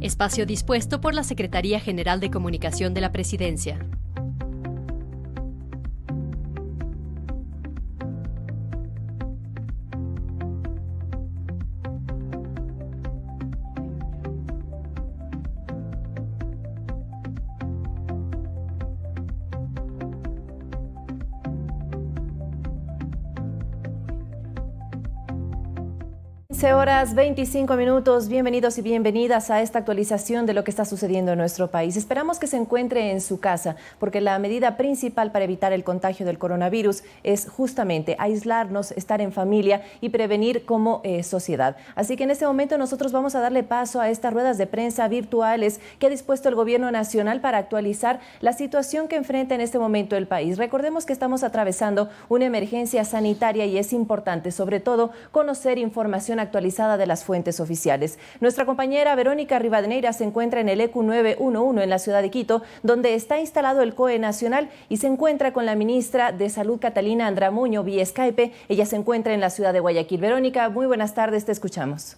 espacio dispuesto por la Secretaría General de Comunicación de la Presidencia. Horas 25 minutos. Bienvenidos y bienvenidas a esta actualización de lo que está sucediendo en nuestro país. Esperamos que se encuentre en su casa, porque la medida principal para evitar el contagio del coronavirus es justamente aislarnos, estar en familia y prevenir como sociedad. Así que en este momento nosotros vamos a darle paso a estas ruedas de prensa virtuales que ha dispuesto el Gobierno Nacional para actualizar la situación que enfrenta en este momento el país. Recordemos que estamos atravesando una emergencia sanitaria y es importante, sobre todo, conocer información actualizada de las fuentes oficiales. Nuestra compañera Verónica Rivadeneira se encuentra en el ECU 911 en la ciudad de Quito, donde está instalado el COE Nacional, y se encuentra con la ministra de Salud, Catalina Andramuño, vía Skype. Ella se encuentra en la ciudad de Guayaquil. Verónica, muy buenas tardes, te escuchamos.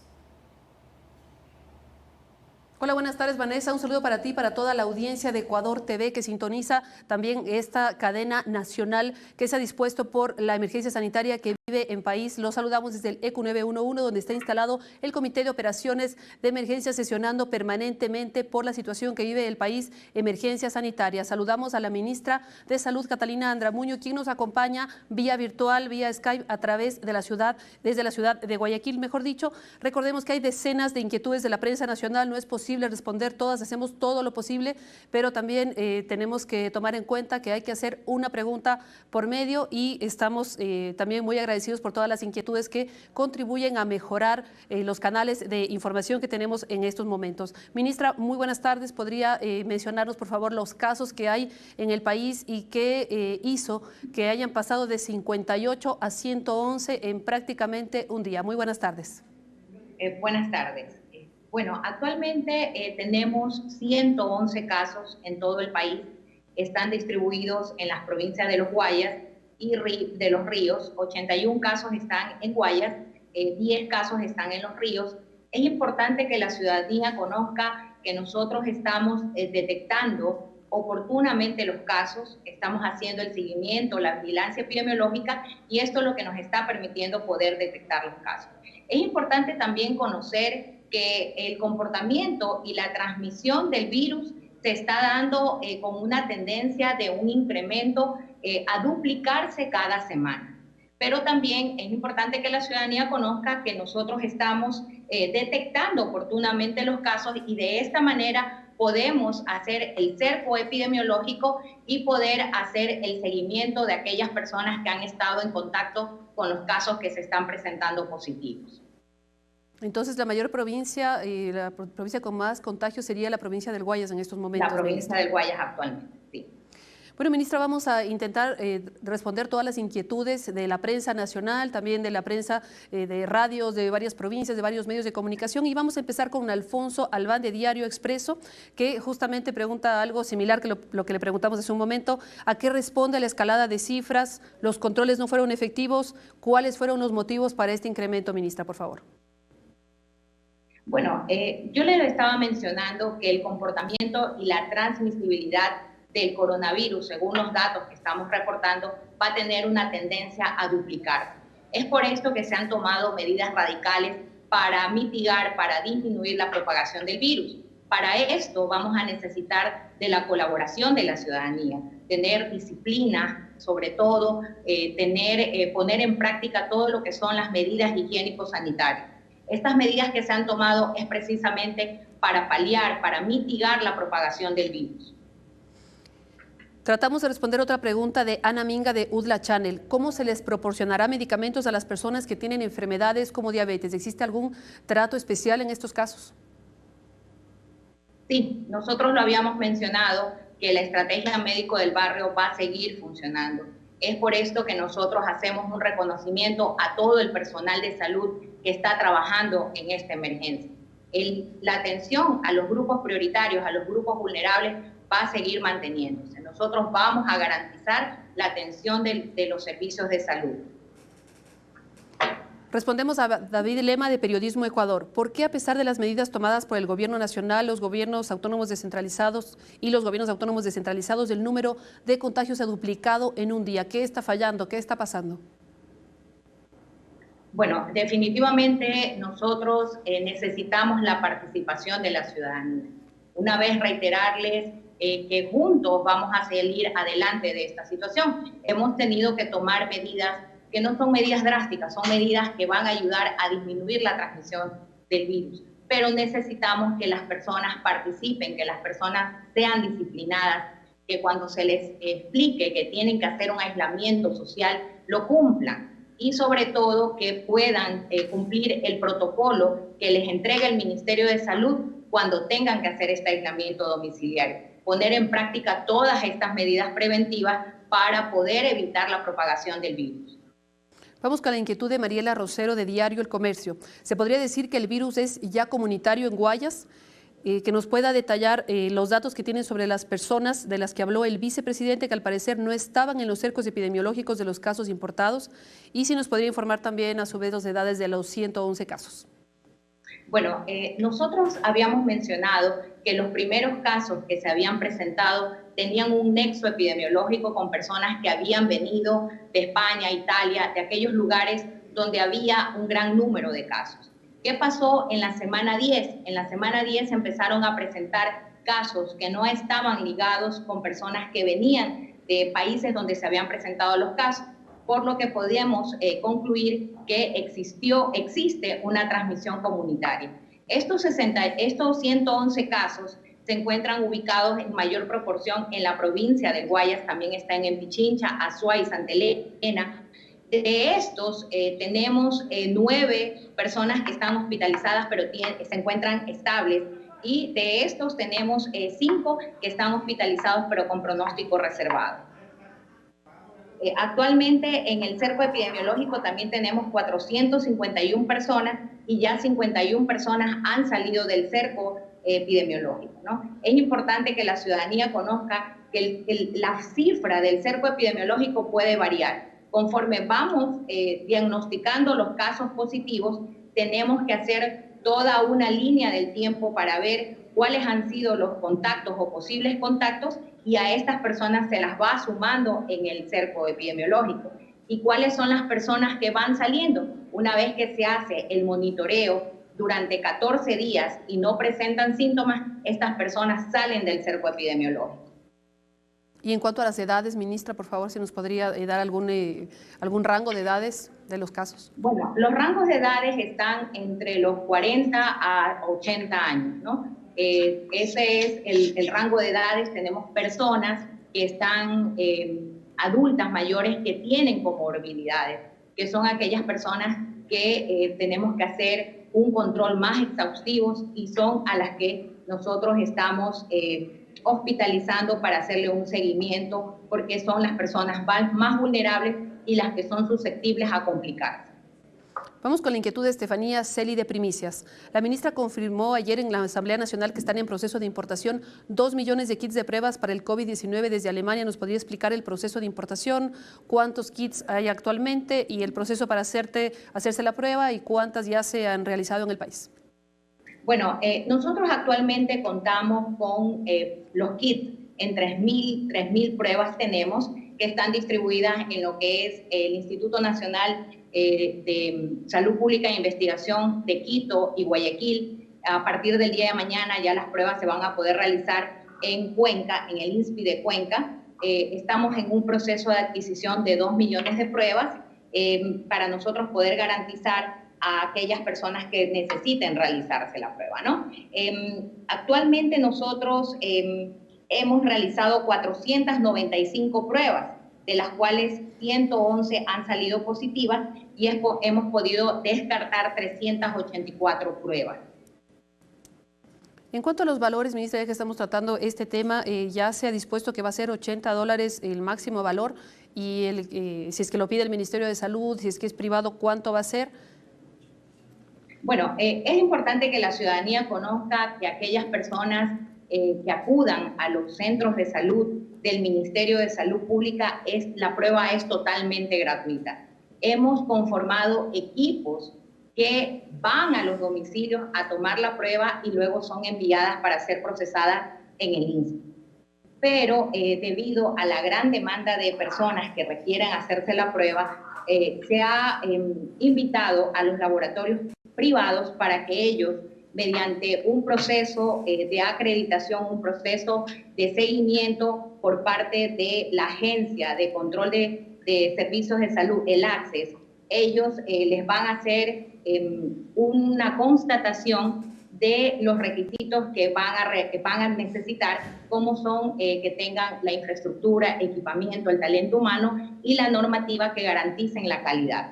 Hola, buenas tardes, Vanessa. Un saludo para ti, para toda la audiencia de Ecuador TV que sintoniza también esta cadena nacional que se ha dispuesto por la emergencia sanitaria que vive en país. Los saludamos desde el ECU 911, donde está instalado el Comité de Operaciones de Emergencia, sesionando permanentemente por la situación que vive el país, emergencia sanitaria. Saludamos a la ministra de Salud, Catalina Andramuño, quien nos acompaña vía virtual, vía Skype, a través de la ciudad, desde la ciudad de Guayaquil, mejor dicho. Recordemos que hay decenas de inquietudes de la prensa nacional, no es posible responder todas, hacemos todo lo posible, pero también tenemos que tomar en cuenta que hay que hacer una pregunta por medio, y estamos también muy agradecidos por todas las inquietudes que contribuyen a mejorar los canales de información que tenemos en estos momentos. Ministra, muy buenas tardes. ¿Podría mencionarnos, por favor, los casos que hay en el país y qué hizo que hayan pasado de 58 a 111 en prácticamente un día? Muy buenas tardes. Buenas tardes. Bueno, actualmente tenemos 111 casos en todo el país. Están distribuidos en las provincias de Los Guayas y de Los Ríos. 81 casos están en Guayas, 10 casos están en Los Ríos. Es importante que la ciudadanía conozca que nosotros estamos detectando oportunamente los casos, estamos haciendo el seguimiento, la vigilancia epidemiológica, y esto es lo que nos está permitiendo poder detectar los casos. Es importante también conocer que el comportamiento y la transmisión del virus se está dando con una tendencia de un incremento a duplicarse cada semana. Pero también es importante que la ciudadanía conozca que nosotros estamos detectando oportunamente los casos, y de esta manera podemos hacer el cerco epidemiológico y poder hacer el seguimiento de aquellas personas que han estado en contacto con los casos que se están presentando positivos. Entonces, la mayor provincia, la provincia con más contagios sería la provincia del Guayas en estos momentos. La provincia del Guayas actualmente, sí. Bueno, ministra, vamos a intentar responder todas las inquietudes de la prensa nacional, también de la prensa de radios de varias provincias, de varios medios de comunicación, y vamos a empezar con Alfonso Albán de Diario Expreso, que justamente pregunta algo similar que lo que le preguntamos hace un momento. ¿A qué responde la escalada de cifras? ¿Los controles no fueron efectivos? ¿Cuáles fueron los motivos para este incremento, ministra, por favor? Bueno, yo le estaba mencionando que el comportamiento y la transmisibilidad del coronavirus, según los datos que estamos reportando, va a tener una tendencia a duplicarse. Es por esto que se han tomado medidas radicales para mitigar, para disminuir la propagación del virus. Para esto vamos a necesitar de la colaboración de la ciudadanía, tener disciplina, sobre todo poner en práctica todo lo que son las medidas higiénico-sanitarias. Estas medidas que se han tomado es precisamente para paliar, para mitigar la propagación del virus. Tratamos de responder otra pregunta de Ana Minga de UDLA Channel. ¿Cómo se les proporcionará medicamentos a las personas que tienen enfermedades como diabetes? ¿Existe algún trato especial en estos casos? Sí, nosotros lo habíamos mencionado, que la estrategia médico del barrio va a seguir funcionando. Es por esto que nosotros hacemos un reconocimiento a todo el personal de salud que está trabajando en esta emergencia. La atención a los grupos prioritarios, a los grupos vulnerables, va a seguir manteniéndose. Nosotros vamos a garantizar la atención de los servicios de salud. Respondemos a David Lema de Periodismo Ecuador. ¿Por qué, a pesar de las medidas tomadas por el gobierno nacional, los gobiernos autónomos descentralizados y los gobiernos autónomos descentralizados, el número de contagios se ha duplicado en un día? ¿Qué está fallando? ¿Qué está pasando? Bueno, definitivamente nosotros necesitamos la participación de la ciudadanía. Una vez reiterarles que juntos vamos a salir adelante de esta situación. Hemos tenido que tomar medidas que no son medidas drásticas, son medidas que van a ayudar a disminuir la transmisión del virus. Pero necesitamos que las personas participen, que las personas sean disciplinadas, que cuando se les explique que tienen que hacer un aislamiento social, lo cumplan. Y sobre todo que puedan cumplir el protocolo que les entrega el Ministerio de Salud cuando tengan que hacer este aislamiento domiciliario. Poner en práctica todas estas medidas preventivas para poder evitar la propagación del virus. Vamos con la inquietud de Mariela Rosero de Diario El Comercio. ¿Se podría decir que el virus es ya comunitario en Guayas? Que nos pueda detallar los datos que tienen sobre las personas de las que habló el vicepresidente, que al parecer no estaban en los cercos epidemiológicos de los casos importados, y si nos podría informar también a su vez las edades de los 111 casos. Bueno, nosotros habíamos mencionado que los primeros casos que se habían presentado tenían un nexo epidemiológico con personas que habían venido de España, Italia, de aquellos lugares donde había un gran número de casos. ¿Qué pasó en la semana 10? En la semana 10 empezaron a presentar casos que no estaban ligados con personas que venían de países donde se habían presentado los casos, por lo que podíamos concluir que existe una transmisión comunitaria. Estos 111 casos se encuentran ubicados en mayor proporción en la provincia de Guayas, también están en Pichincha, Azuay y Santa Elena. De estos tenemos 9 personas que están hospitalizadas pero se encuentran estables, y de estos tenemos 5 que están hospitalizados pero con pronóstico reservado. Actualmente en el cerco epidemiológico también tenemos 451 personas y ya 51 personas han salido del cerco epidemiológico, ¿no? Es importante que la ciudadanía conozca que la cifra del cerco epidemiológico puede variar. Conforme vamos diagnosticando los casos positivos, tenemos que hacer toda una línea del tiempo para ver cuáles han sido los contactos o posibles contactos, y a estas personas se las va sumando en el cerco epidemiológico. ¿Y cuáles son las personas que van saliendo? Una vez que se hace el monitoreo durante 14 días y no presentan síntomas, estas personas salen del cerco epidemiológico. Y en cuanto a las edades, ministra, por favor, si nos podría dar algún rango de edades de los casos. Bueno, los rangos de edades están entre los 40 a 80 años, ¿no? Ese es el rango de edades. Tenemos personas que están adultas mayores que tienen comorbilidades, que son aquellas personas que tenemos que hacer un control más exhaustivo y son a las que nosotros estamos hospitalizando para hacerle un seguimiento, porque son las personas más vulnerables y las que son susceptibles a complicarse. Vamos con la inquietud de Estefanía Celi de Primicias. La ministra confirmó ayer en la Asamblea Nacional que están en proceso de importación 2 millones de kits de pruebas para el COVID-19 desde Alemania. ¿Nos podría explicar el proceso de importación? ¿Cuántos kits hay actualmente y el proceso para hacerse la prueba, y cuántas ya se han realizado en el país? Bueno, nosotros actualmente contamos con los kits en 3.000 pruebas tenemos, que están distribuidas en lo que es el Instituto Nacional de Salud Pública e Investigación de Quito y Guayaquil. A partir del día de mañana ya las pruebas se van a poder realizar en Cuenca, en el INSPI de Cuenca. Estamos en un proceso de adquisición de 2 millones de pruebas para nosotros poder garantizar a aquellas personas que necesiten realizarse la prueba, ¿no? Actualmente nosotros hemos realizado 495 pruebas, de las cuales 111 han salido positivas, y hemos podido descartar 384 pruebas. En cuanto a los valores, ministra, ya que estamos tratando este tema, ya se ha dispuesto que va a ser $80 el máximo valor, y si es que lo pide el Ministerio de Salud, si es que es privado, ¿cuánto va a ser? Bueno, es importante que la ciudadanía conozca que aquellas personas que acudan a los centros de salud del Ministerio de Salud Pública, la prueba es totalmente gratuita. hemos conformado equipos que van a los domicilios a tomar la prueba y luego son enviadas para ser procesadas en el INSS. Pero debido a la gran demanda de personas que requieren hacerse la prueba, se ha invitado a los laboratorios privados para que ellos, mediante un proceso de acreditación, un proceso de seguimiento por parte de la Agencia de Control de Servicios de Salud, el ACCES, ellos les van a hacer una constatación de los requisitos que van a necesitar, como son que tengan la infraestructura, equipamiento, el talento humano y la normativa que garanticen la calidad.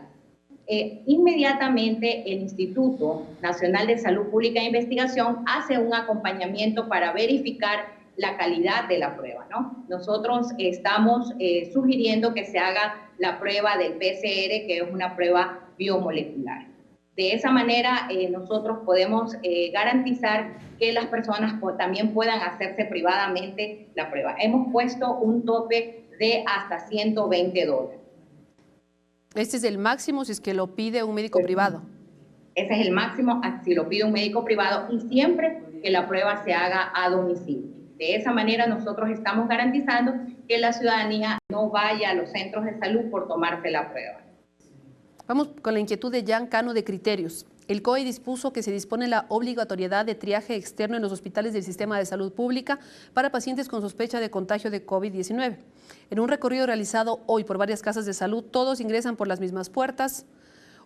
Inmediatamente el Instituto Nacional de Salud Pública e Investigación hace un acompañamiento para verificar la calidad de la prueba, ¿no? Nosotros estamos sugiriendo que se haga la prueba del PCR, que es una prueba biomolecular. De esa manera nosotros podemos garantizar que las personas también puedan hacerse privadamente la prueba. Hemos puesto un tope de hasta $120. Este es el máximo si es que lo pide un médico privado. Ese es el máximo si lo pide un médico privado y siempre que la prueba se haga a domicilio. De esa manera nosotros estamos garantizando que la ciudadanía no vaya a los centros de salud por tomarse la prueba. Vamos con la inquietud de Jan Cano de Criterios. El COE dispuso que se dispone la obligatoriedad de triaje externo en los hospitales del sistema de salud pública para pacientes con sospecha de contagio de COVID-19. En un recorrido realizado hoy por varias casas de salud, todos ingresan por las mismas puertas.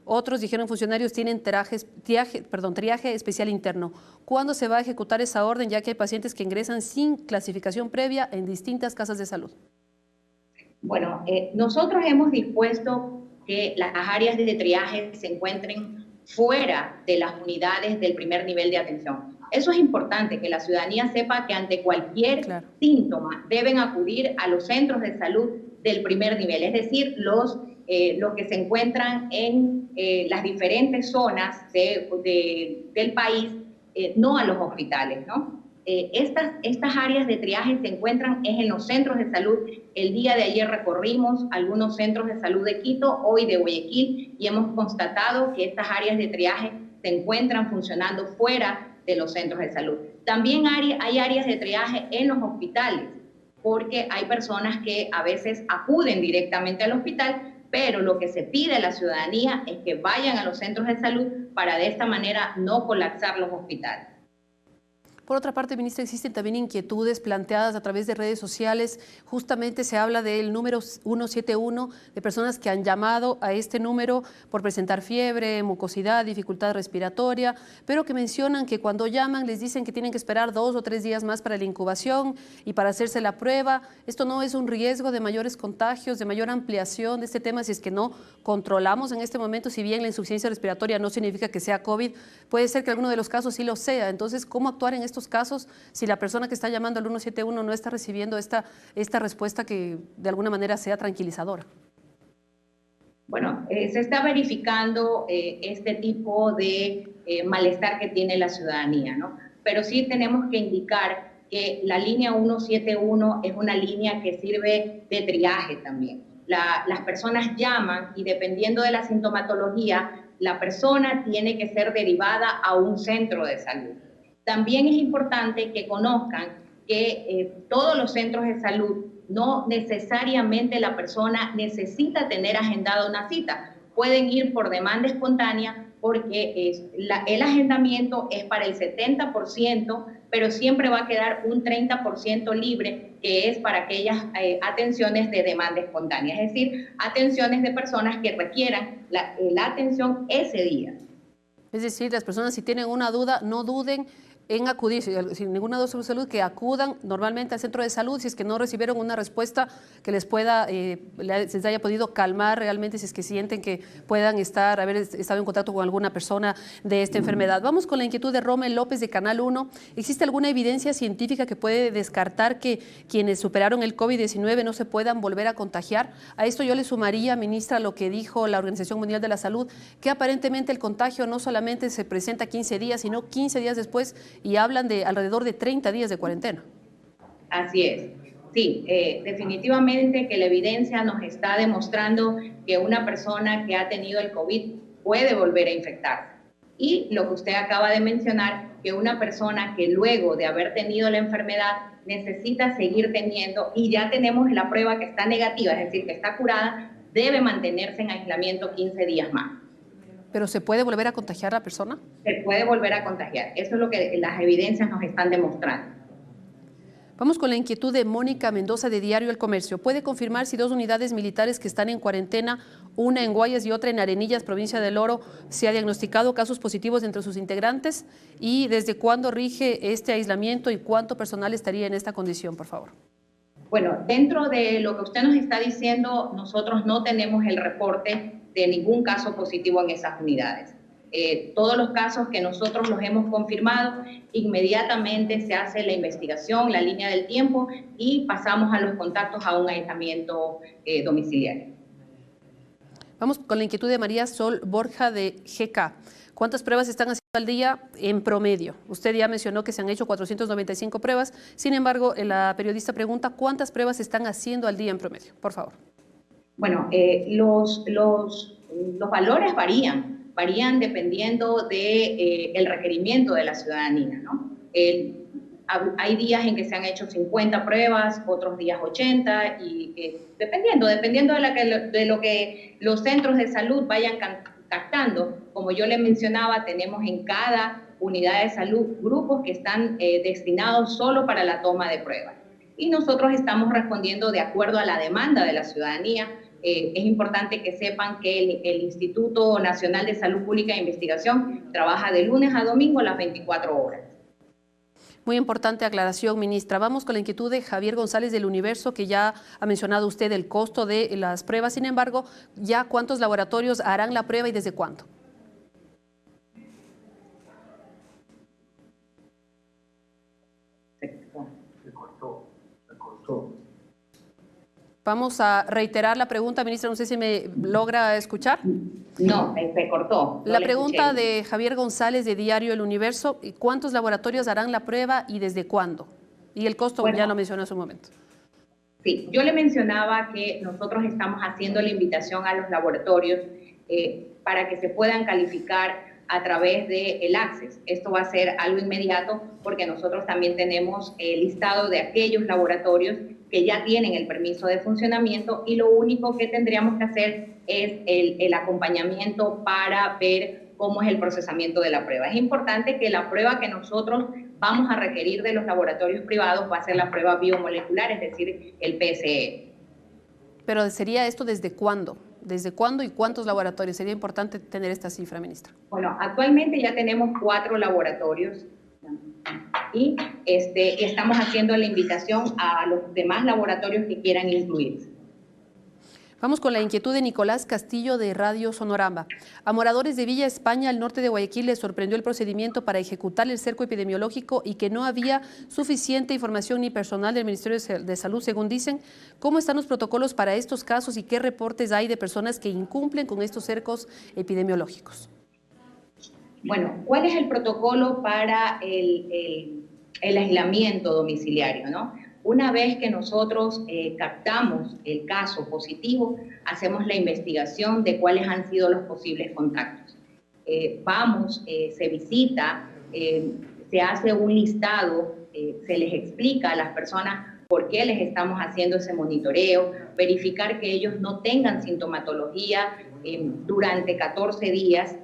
Otros, dijeron funcionarios, tienen triaje especial interno. ¿Cuándo se va a ejecutar esa orden, ya que hay pacientes que ingresan sin clasificación previa en distintas casas de salud? Bueno, nosotros hemos dispuesto que las áreas de triaje se encuentren fuera de las unidades del primer nivel de atención. Eso es importante, que la ciudadanía sepa que ante cualquier síntoma deben acudir a los centros de salud del primer nivel, es decir, los que se encuentran en las diferentes zonas del país, no a los hospitales, ¿no? Estas áreas de triaje se encuentran en los centros de salud. El día de ayer recorrimos algunos centros de salud de Quito, hoy de Guayaquil, y hemos constatado que estas áreas de triaje se encuentran funcionando fuera de los centros de salud. También hay áreas de triaje en los hospitales, porque hay personas que a veces acuden directamente al hospital, pero lo que se pide a la ciudadanía es que vayan a los centros de salud para de esta manera no colapsar los hospitales. Por otra parte, ministra, existen también inquietudes planteadas a través de redes sociales. Justamente se habla del número 171, de personas que han llamado a este número por presentar fiebre, mucosidad, dificultad respiratoria, pero que mencionan que cuando llaman les dicen que tienen que esperar 2 o 3 días más para la incubación y para hacerse la prueba. ¿Esto no es un riesgo de mayores contagios, de mayor ampliación de este tema si es que no controlamos en este momento? Si bien la insuficiencia respiratoria no significa que sea COVID, puede ser que alguno de los casos sí lo sea. Entonces, ¿cómo actuar en estos casos si la persona que está llamando al 171 no está recibiendo esta respuesta que de alguna manera sea tranquilizadora? Bueno, se está verificando este tipo de malestar que tiene la ciudadanía, ¿no? Pero sí tenemos que indicar que la línea 171 es una línea que sirve de triaje también. Las personas llaman y dependiendo de la sintomatología, la persona tiene que ser derivada a un centro de salud. También es importante que conozcan que todos los centros de salud, no necesariamente la persona necesita tener agendada una cita. Pueden ir por demanda espontánea porque el agendamiento es para el 70%, pero siempre va a quedar un 30% libre, que es para aquellas atenciones de demanda espontánea, es decir, atenciones de personas que requieran la atención ese día. Es decir, las personas si tienen una duda, no duden en acudir, sin ninguna duda sobre salud, que acudan normalmente al centro de salud si es que no recibieron una respuesta que les pueda, les haya podido calmar realmente, si es que sienten que puedan haber estado en contacto con alguna persona de esta enfermedad. Vamos con la inquietud de Rommel López de Canal 1. ¿Existe alguna evidencia científica que puede descartar que quienes superaron el COVID-19 no se puedan volver a contagiar? A esto yo le sumaría, ministra, lo que dijo la Organización Mundial de la Salud, que aparentemente el contagio no solamente se presenta 15 días, sino 15 días después, y hablan de alrededor de 30 días de cuarentena. Así es. Sí, definitivamente que la evidencia nos está demostrando que una persona que ha tenido el COVID puede volver a infectarse. Y lo que usted acaba de mencionar, que una persona que luego de haber tenido la enfermedad necesita seguir teniendo, y ya tenemos la prueba que está negativa, es decir, que está curada, debe mantenerse en aislamiento 15 días más. ¿Pero se puede volver a contagiar a la persona? Se puede volver a contagiar. Eso es lo que las evidencias nos están demostrando. Vamos con la inquietud de Mónica Mendoza de Diario El Comercio. ¿Puede confirmar si 2 unidades militares que están en cuarentena, una en Guayas y otra en Arenillas, provincia del Oro, se ha diagnosticado casos positivos entre sus integrantes? ¿Y desde cuándo rige este aislamiento y cuánto personal estaría en esta condición, por favor? Bueno, dentro de lo que usted nos está diciendo, nosotros no tenemos el reporte de ningún caso positivo en esas unidades. Todos los casos que nosotros los hemos confirmado, inmediatamente se hace la investigación, la línea del tiempo y pasamos a los contactos a un aislamiento domiciliario. Vamos con la inquietud de María Sol Borja de GK. ¿Cuántas pruebas están haciendo al día en promedio? Usted ya mencionó que se han hecho 495 pruebas, sin embargo, la periodista pregunta ¿cuántas pruebas están haciendo al día en promedio? Por favor. Bueno, los valores varían dependiendo del requerimiento de la ciudadanía, ¿no? Hay días en que se han hecho 50 pruebas, otros días 80, y dependiendo de lo que los centros de salud vayan captando. Como yo le mencionaba, tenemos en cada unidad de salud grupos que están destinados solo para la toma de pruebas. Y nosotros estamos respondiendo de acuerdo a la demanda de la ciudadanía. Es importante que sepan que el Instituto Nacional de Salud Pública e Investigación trabaja de lunes a domingo a las 24 horas. Muy importante aclaración, ministra. Vamos con la inquietud de Javier González del Universo, que ya ha mencionado usted el costo de las pruebas. Sin embargo, ¿ya cuántos laboratorios harán la prueba y desde cuándo? Se cortó. Vamos a reiterar la pregunta, ministra, no sé si me logra escuchar. No, se cortó. La pregunta de Javier González de Diario El Universo, ¿cuántos laboratorios harán la prueba y desde cuándo? Y el costo, bueno, ya lo mencionó hace un momento. Sí, yo le mencionaba que nosotros estamos haciendo la invitación a los laboratorios para que se puedan calificar a través del Access. Esto va a ser algo inmediato porque nosotros también tenemos el listado de aquellos laboratorios que ya tienen el permiso de funcionamiento y lo único que tendríamos que hacer es el acompañamiento para ver cómo es el procesamiento de la prueba. Es importante que la prueba que nosotros vamos a requerir de los laboratorios privados va a ser la prueba biomolecular, es decir, el PCR. Pero ¿sería esto desde cuándo? ¿Desde cuándo y cuántos laboratorios? Sería importante tener esta cifra, ministra. Bueno, actualmente ya tenemos 4 laboratorios y estamos haciendo la invitación a los demás laboratorios que quieran incluirse. Vamos con la inquietud de Nicolás Castillo de Radio Sonorama. A moradores de Villa España, al norte de Guayaquil, les sorprendió el procedimiento para ejecutar el cerco epidemiológico y que no había suficiente información ni personal del Ministerio de Salud, según dicen. ¿Cómo están los protocolos para estos casos y qué reportes hay de personas que incumplen con estos cercos epidemiológicos? Bueno, ¿cuál es el protocolo para el aislamiento domiciliario, no? Una vez que nosotros captamos el caso positivo, hacemos la investigación de cuáles han sido los posibles contactos. Se visita, se hace un listado, se les explica a las personas por qué les estamos haciendo ese monitoreo, verificar que ellos no tengan sintomatología durante 14 días.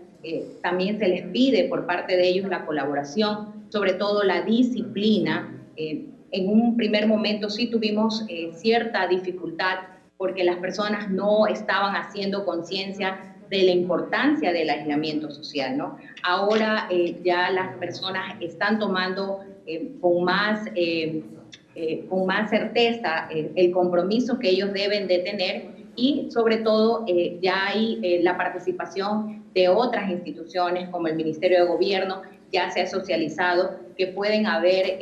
También se les pide por parte de ellos la colaboración, sobre todo la disciplina. En un primer momento sí tuvimos cierta dificultad porque las personas no estaban haciendo conciencia de la importancia del aislamiento social, ¿no? Ahora ya las personas están tomando con más certeza el compromiso que ellos deben de tener y sobre todo ya hay la participación de otras instituciones como el Ministerio de Gobierno, ya se ha socializado que pueden haber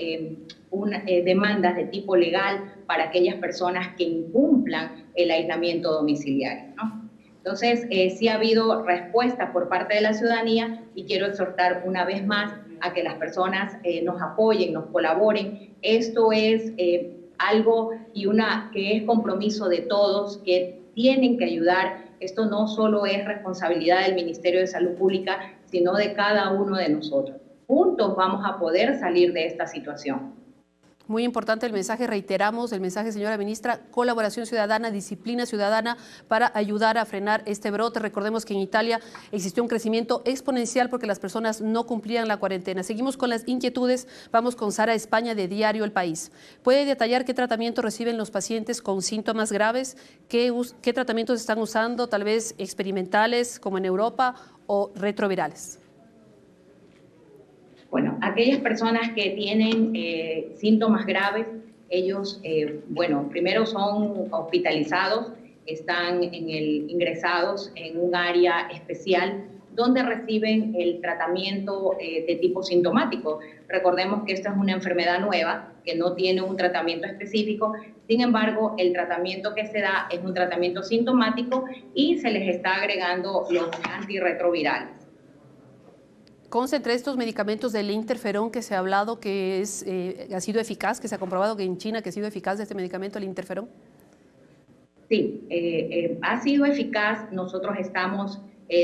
demandas de tipo legal para aquellas personas que incumplan el aislamiento domiciliario, ¿no? Entonces, sí ha habido respuesta por parte de la ciudadanía y quiero exhortar una vez más a que las personas nos apoyen, nos colaboren. Esto es algo y que es compromiso de todos, que tienen que ayudar. Esto no solo es responsabilidad del Ministerio de Salud Pública, sino de cada uno de nosotros. Juntos vamos a poder salir de esta situación. Muy importante el mensaje, reiteramos el mensaje, señora ministra, colaboración ciudadana, disciplina ciudadana para ayudar a frenar este brote. Recordemos que en Italia existió un crecimiento exponencial porque las personas no cumplían la cuarentena. Seguimos con las inquietudes, vamos con Sara España de Diario El País. ¿Puede detallar qué tratamiento reciben los pacientes con síntomas graves? ¿Qué tratamientos están usando, tal vez experimentales como en Europa o retrovirales? Bueno, aquellas personas que tienen síntomas graves, ellos, primero son hospitalizados, están ingresados en un área especial donde reciben el tratamiento de tipo sintomático. Recordemos que esta es una enfermedad nueva, que no tiene un tratamiento específico, sin embargo, el tratamiento que se da es un tratamiento sintomático y se les está agregando los antirretrovirales. Consta entre estos medicamentos del interferón que se ha hablado que ha sido eficaz, que se ha comprobado que en China que ha sido eficaz este medicamento, el interferón. Sí, ha sido eficaz. Nosotros estamos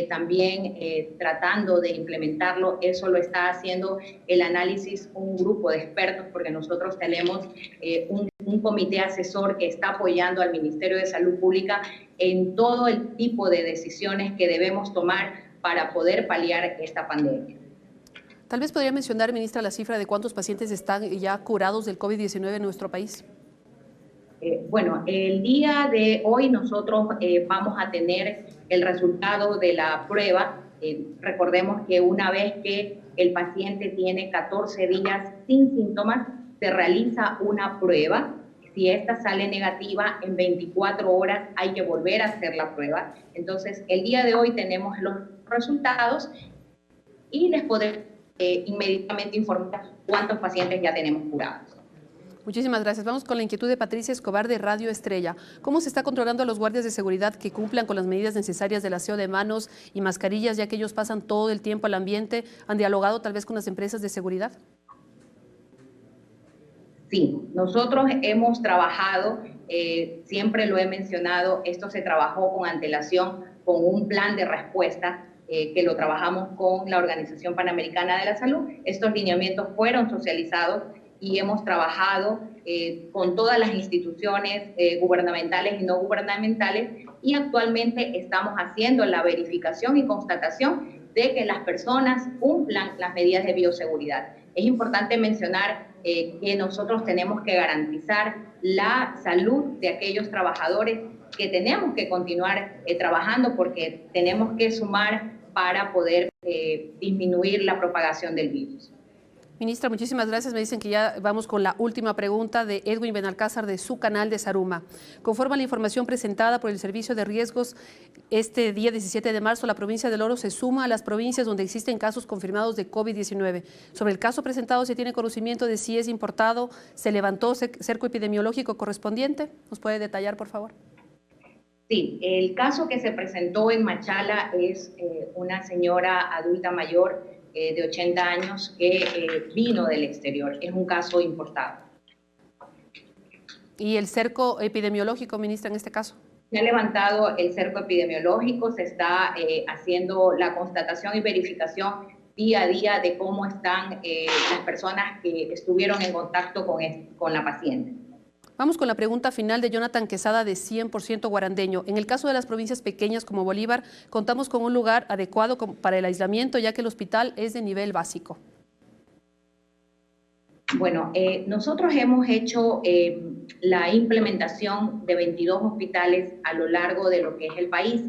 también tratando de implementarlo. Eso lo está haciendo el análisis un grupo de expertos, porque nosotros tenemos un comité asesor que está apoyando al Ministerio de Salud Pública en todo el tipo de decisiones que debemos tomar para poder paliar esta pandemia. Tal vez podría mencionar, ministra, la cifra de cuántos pacientes están ya curados del COVID-19 en nuestro país. Bueno, el día de hoy nosotros vamos a tener el resultado de la prueba. Recordemos que una vez que el paciente tiene 14 días sin síntomas, se realiza una prueba. Si esta sale negativa, en 24 horas hay que volver a hacer la prueba. Entonces, el día de hoy tenemos los resultados y les podemos inmediatamente informar cuántos pacientes ya tenemos curados. Muchísimas gracias. Vamos con la inquietud de Patricia Escobar de Radio Estrella. ¿Cómo se está controlando a los guardias de seguridad que cumplan con las medidas necesarias del aseo de manos y mascarillas, ya que ellos pasan todo el tiempo al ambiente? ¿Han dialogado tal vez con las empresas de seguridad? Sí, nosotros hemos trabajado, siempre lo he mencionado, esto se trabajó con antelación, con un plan de respuesta que lo trabajamos con la Organización Panamericana de la Salud. Estos lineamientos fueron socializados y hemos trabajado con todas las instituciones gubernamentales y no gubernamentales, y actualmente estamos haciendo la verificación y constatación de que las personas cumplan las medidas de bioseguridad. Es importante mencionar que nosotros tenemos que garantizar la salud de aquellos trabajadores que tenemos que continuar trabajando, porque tenemos que sumar para poder disminuir la propagación del virus. Ministra, muchísimas gracias. Me dicen que ya vamos con la última pregunta de Edwin Benalcázar de su canal de Saruma. Conforme a la información presentada por el Servicio de Riesgos, este día 17 de marzo, la provincia del Oro se suma a las provincias donde existen casos confirmados de COVID-19. Sobre el caso presentado, ¿se tiene conocimiento de si es importado? ¿Se levantó cerco epidemiológico correspondiente? ¿Nos puede detallar, por favor? Sí, el caso que se presentó en Machala es una señora adulta mayor de 80 años que vino del exterior. Es un caso importado. ¿Y el cerco epidemiológico, ministra, en este caso? Se ha levantado el cerco epidemiológico, se está haciendo la constatación y verificación día a día de cómo están las personas que estuvieron en contacto con la paciente. Vamos con la pregunta final de Jonathan Quesada de 100% guarandeño. En el caso de las provincias pequeñas como Bolívar, contamos con un lugar adecuado para el aislamiento, ya que el hospital es de nivel básico. Bueno, nosotros hemos hecho la implementación de 22 hospitales a lo largo de lo que es el país.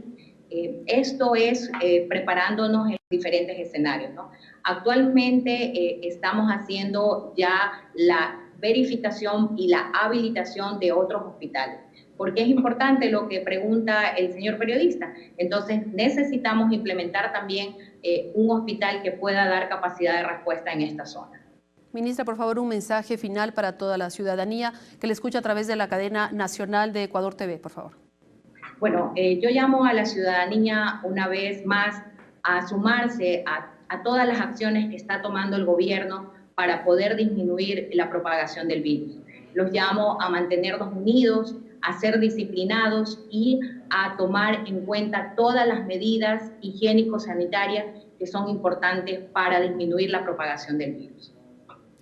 Esto es preparándonos en diferentes escenarios, ¿no? Actualmente estamos haciendo ya la verificación y la habilitación de otros hospitales, porque es importante lo que pregunta el señor periodista. Entonces necesitamos implementar también un hospital que pueda dar capacidad de respuesta en esta zona. Ministra, por favor, un mensaje final para toda la ciudadanía que le escucha a través de la cadena nacional de Ecuador TV, por favor. Bueno, yo llamo a la ciudadanía una vez más a sumarse a todas las acciones que está tomando el gobierno para poder disminuir la propagación del virus. Los llamo a mantenernos unidos, a ser disciplinados y a tomar en cuenta todas las medidas higiénico-sanitarias que son importantes para disminuir la propagación del virus.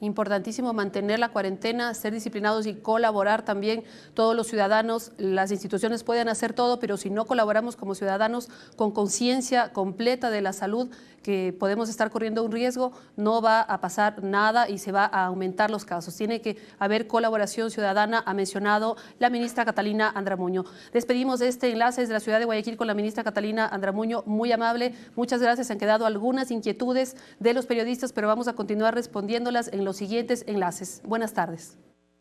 Importantísimo mantener la cuarentena, ser disciplinados y colaborar también todos los ciudadanos. Las instituciones pueden hacer todo, pero si no colaboramos como ciudadanos con conciencia completa de la salud, que podemos estar corriendo un riesgo, no va a pasar nada y se va a aumentar los casos. Tiene que haber colaboración ciudadana, ha mencionado la ministra Catalina Andramuño. Despedimos de este enlace desde la ciudad de Guayaquil con la ministra Catalina Andramuño, muy amable. Muchas gracias. Han quedado algunas inquietudes de los periodistas, pero vamos a continuar respondiéndolas en los siguientes enlaces. Buenas tardes.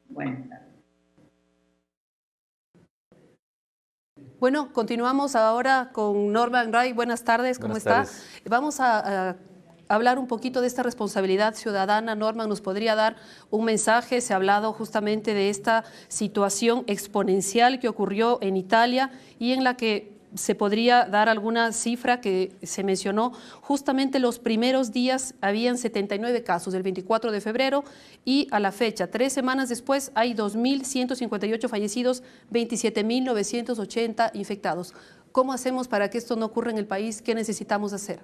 Buenas tardes. Bueno, continuamos ahora con Norman Ray. Buenas tardes, ¿cómo está? Vamos a hablar un poquito de esta responsabilidad ciudadana. Norman, ¿nos podría dar un mensaje? Se ha hablado justamente de esta situación exponencial que ocurrió en Italia y en la que se podría dar alguna cifra que se mencionó. Justamente los primeros días habían 79 casos, el 24 de febrero, y a la fecha, 3 semanas después, hay 2.158 fallecidos, 27.980 infectados. ¿Cómo hacemos para que esto no ocurra en el país? ¿Qué necesitamos hacer?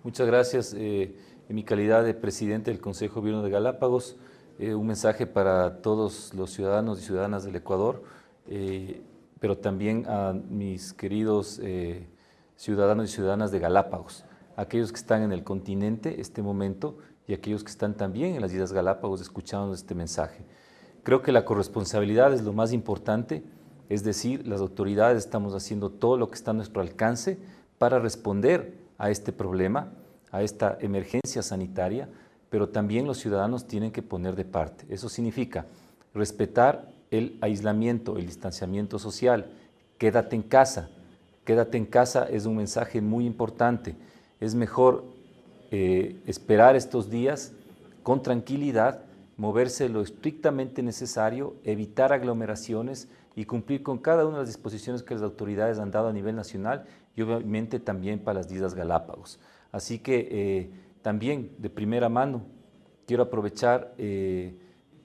Muchas gracias. En mi calidad de presidente del Consejo de Gobierno de Galápagos, un mensaje para todos los ciudadanos y ciudadanas del Ecuador, pero también a mis queridos ciudadanos y ciudadanas de Galápagos, aquellos que están en el continente este momento y aquellos que están también en las Islas Galápagos escuchando este mensaje. Creo que la corresponsabilidad es lo más importante, es decir, las autoridades estamos haciendo todo lo que está a nuestro alcance para responder a este problema, a esta emergencia sanitaria, pero también los ciudadanos tienen que poner de parte. Eso significa respetar el aislamiento, el distanciamiento social. Quédate en casa es un mensaje muy importante. Es mejor esperar estos días con tranquilidad, moverse lo estrictamente necesario, evitar aglomeraciones y cumplir con cada una de las disposiciones que las autoridades han dado a nivel nacional y obviamente también para las Islas Galápagos. Así que también de primera mano quiero aprovechar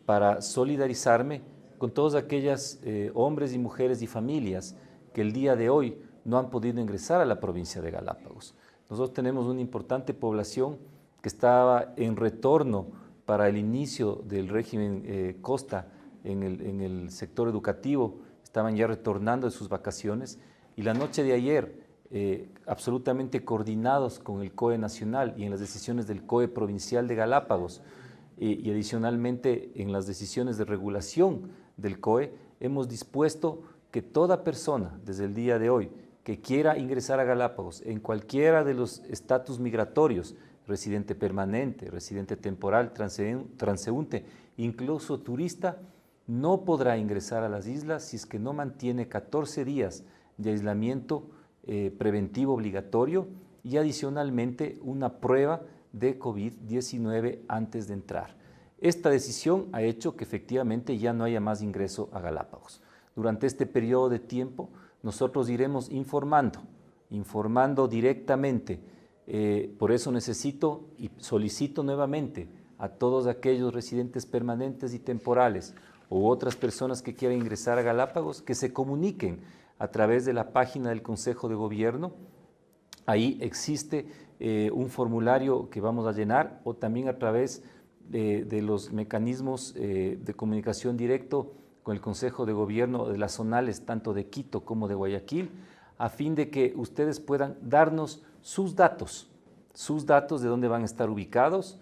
para solidarizarme con todos aquellos hombres y mujeres y familias que el día de hoy no han podido ingresar a la provincia de Galápagos. Nosotros tenemos una importante población que estaba en retorno para el inicio del régimen Costa en el sector educativo, estaban ya retornando de sus vacaciones y la noche de ayer, absolutamente coordinados con el COE nacional y en las decisiones del COE provincial de Galápagos y adicionalmente en las decisiones de regulación del COE, hemos dispuesto que toda persona desde el día de hoy que quiera ingresar a Galápagos en cualquiera de los estatus migratorios, residente permanente, residente temporal, transeúnte, incluso turista, no podrá ingresar a las islas si es que no mantiene 14 días de aislamiento preventivo obligatorio y adicionalmente una prueba de COVID-19 antes de entrar. Esta decisión ha hecho que efectivamente ya no haya más ingreso a Galápagos. Durante este periodo de tiempo nosotros iremos informando directamente. Por eso necesito y solicito nuevamente a todos aquellos residentes permanentes y temporales u otras personas que quieran ingresar a Galápagos que se comuniquen a través de la página del Consejo de Gobierno. Ahí existe un formulario que vamos a llenar o también a través de los mecanismos de comunicación directo con el Consejo de Gobierno de las zonales tanto de Quito como de Guayaquil, a fin de que ustedes puedan darnos sus datos de dónde van a estar ubicados,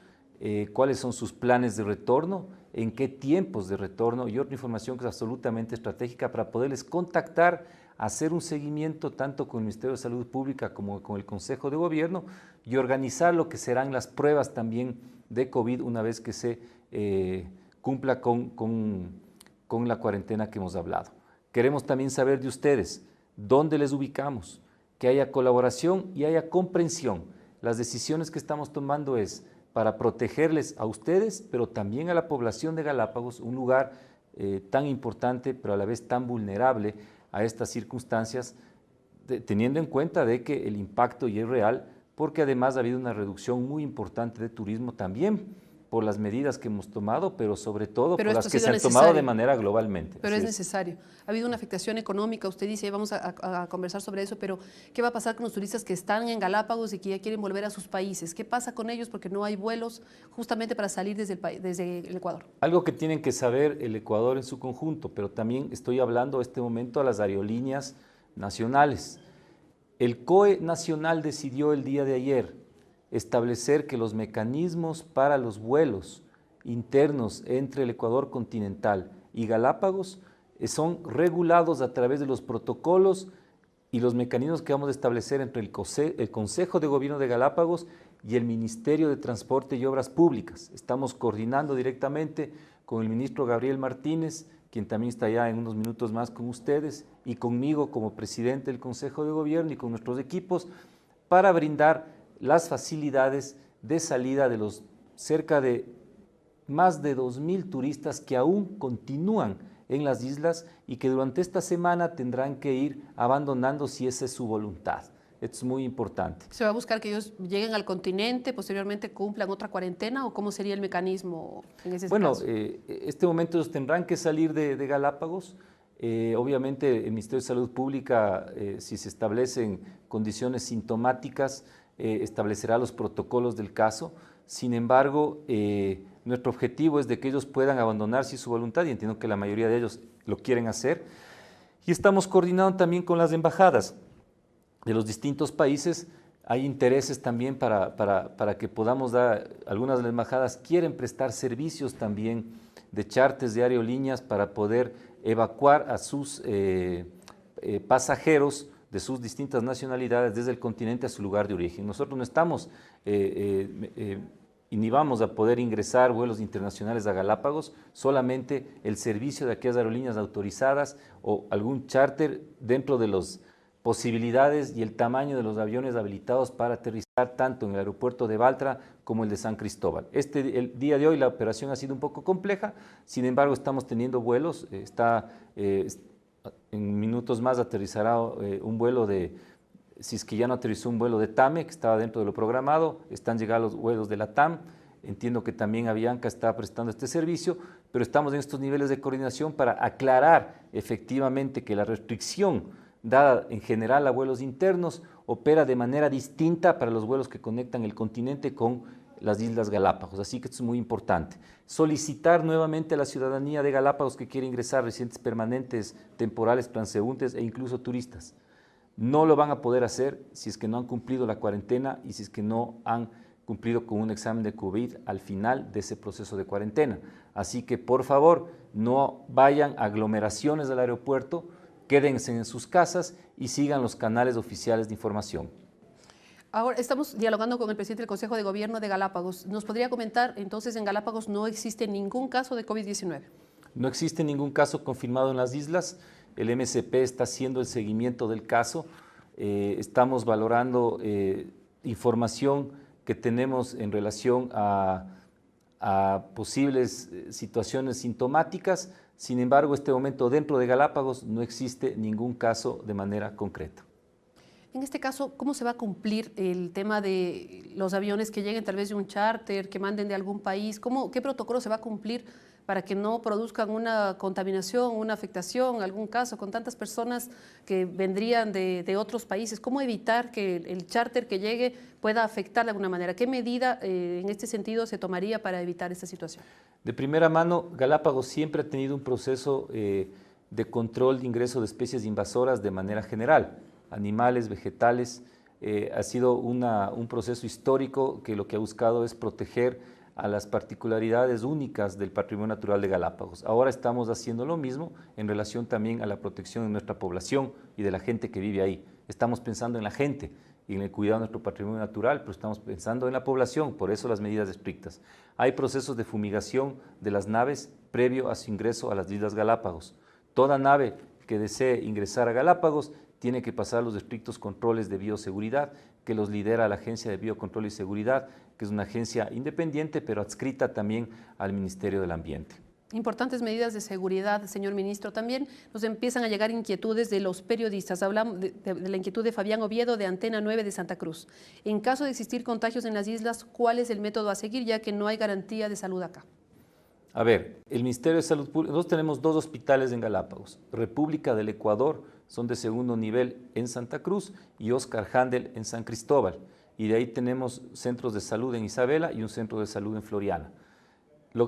cuáles son sus planes de retorno, en qué tiempos de retorno y otra información que es absolutamente estratégica para poderles contactar, hacer un seguimiento tanto con el Ministerio de Salud Pública como con el Consejo de Gobierno y organizar lo que serán las pruebas también de COVID una vez que se cumpla con la cuarentena que hemos hablado. Queremos también saber de ustedes dónde les ubicamos, que haya colaboración y haya comprensión. Las decisiones que estamos tomando es para protegerles a ustedes, pero también a la población de Galápagos, un lugar tan importante, pero a la vez tan vulnerable a estas circunstancias, teniendo en cuenta de que el impacto ya es real, porque además ha habido una reducción muy importante de turismo también por las medidas que hemos tomado, pero sobre todo Pero por esto las que ha sido se han tomado necesario. de manera globalmente. Pero Así es necesario. Ha habido una afectación económica, usted dice, vamos a conversar sobre eso, pero ¿qué va a pasar con los turistas que están en Galápagos y que ya quieren volver a sus países? ¿Qué pasa con ellos? Porque no hay vuelos justamente para salir desde el Ecuador. Algo que tienen que saber el Ecuador en su conjunto, pero también estoy hablando en este momento a las aerolíneas nacionales. El COE nacional decidió el día de ayer establecer que los mecanismos para los vuelos internos entre el Ecuador continental y Galápagos son regulados a través de los protocolos y los mecanismos que vamos a establecer entre el Consejo de Gobierno de Galápagos y el Ministerio de Transporte y Obras Públicas. Estamos coordinando directamente con el ministro Gabriel Martínez, quien también está ya en unos minutos más con ustedes, y conmigo como presidente del Consejo de Gobierno y con nuestros equipos, para brindar las facilidades de salida de los cerca de más de 2.000 turistas que aún continúan en las islas y que durante esta semana tendrán que ir abandonando si esa es su voluntad. Esto es muy importante. ¿Se va a buscar que ellos lleguen al continente, posteriormente cumplan otra cuarentena o cómo sería el mecanismo en ese caso? Este momento ellos tendrán que salir de Galápagos. Obviamente el Ministerio de Salud Pública, si se establecen condiciones sintomáticas, establecerá los protocolos del caso. Sin embargo, nuestro objetivo es de que ellos puedan abandonar si su voluntad, y entiendo que la mayoría de ellos lo quieren hacer. Y estamos coordinando también con las embajadas de los distintos países. Hay intereses también para que podamos dar, algunas de las embajadas quieren prestar servicios también de charters de aerolíneas para poder evacuar a sus pasajeros de sus distintas nacionalidades desde el continente a su lugar de origen. Nosotros no estamos y ni vamos a poder ingresar vuelos internacionales a Galápagos, solamente el servicio de aquellas aerolíneas autorizadas o algún charter dentro de las posibilidades y el tamaño de los aviones habilitados para aterrizar tanto en el aeropuerto de Baltra como el de San Cristóbal. El día de hoy la operación ha sido un poco compleja, sin embargo estamos teniendo vuelos, en minutos más aterrizará un vuelo si es que ya no aterrizó un vuelo de TAME, que estaba dentro de lo programado, están llegando los vuelos de la TAM, entiendo que también Avianca está prestando este servicio, pero estamos en estos niveles de coordinación para aclarar efectivamente que la restricción dada en general a vuelos internos opera de manera distinta para los vuelos que conectan el continente con las Islas Galápagos, así que esto es muy importante. Solicitar nuevamente a la ciudadanía de Galápagos que quiere ingresar, residentes permanentes, temporales, transeúntes e incluso turistas. No lo van a poder hacer si es que no han cumplido la cuarentena y si es que no han cumplido con un examen de COVID al final de ese proceso de cuarentena. Así que, por favor, no vayan a aglomeraciones del aeropuerto, quédense en sus casas y sigan los canales oficiales de información. Ahora estamos dialogando con el presidente del Consejo de Gobierno de Galápagos. ¿Nos podría comentar, entonces, en Galápagos no existe ningún caso de COVID-19? No existe ningún caso confirmado en las islas. El MSP está haciendo el seguimiento del caso. Estamos valorando información que tenemos en relación a posibles situaciones sintomáticas. Sin embargo, en este momento dentro de Galápagos no existe ningún caso de manera concreta. En este caso, ¿cómo se va a cumplir el tema de los aviones que lleguen tal vez de un charter, que manden de algún país? ¿Qué protocolo se va a cumplir para que no produzcan una contaminación, una afectación, algún caso con tantas personas que vendrían de otros países? ¿Cómo evitar que el charter que llegue pueda afectar de alguna manera? ¿Qué medida en este sentido se tomaría para evitar esta situación? De primera mano, Galápagos siempre ha tenido un proceso de control de ingreso de especies invasoras de manera general, animales, vegetales. Ha sido un proceso histórico que lo que ha buscado es proteger a las particularidades únicas del patrimonio natural de Galápagos. Ahora estamos haciendo lo mismo en relación también a la protección de nuestra población y de la gente que vive ahí. Estamos pensando en la gente y en el cuidado de nuestro patrimonio natural, pero estamos pensando en la población, por eso las medidas estrictas. Hay procesos de fumigación de las naves previo a su ingreso a las Islas Galápagos. Toda nave que desee ingresar a Galápagos tiene que pasar los estrictos controles de bioseguridad que los lidera la Agencia de Biocontrol y Seguridad, que es una agencia independiente, pero adscrita también al Ministerio del Ambiente. Importantes medidas de seguridad, señor ministro. También nos empiezan a llegar inquietudes de los periodistas. Hablamos de la inquietud de Fabián Oviedo, de Antena 9 de Santa Cruz. En caso de existir contagios en las islas, ¿cuál es el método a seguir, ya que no hay garantía de salud acá? A ver, el Ministerio de Salud Pública, nosotros tenemos 2 hospitales en Galápagos. República del Ecuador son de segundo nivel en Santa Cruz y Oscar Handel en San Cristóbal. Y de ahí tenemos centros de salud en Isabela y un centro de salud en Floriana.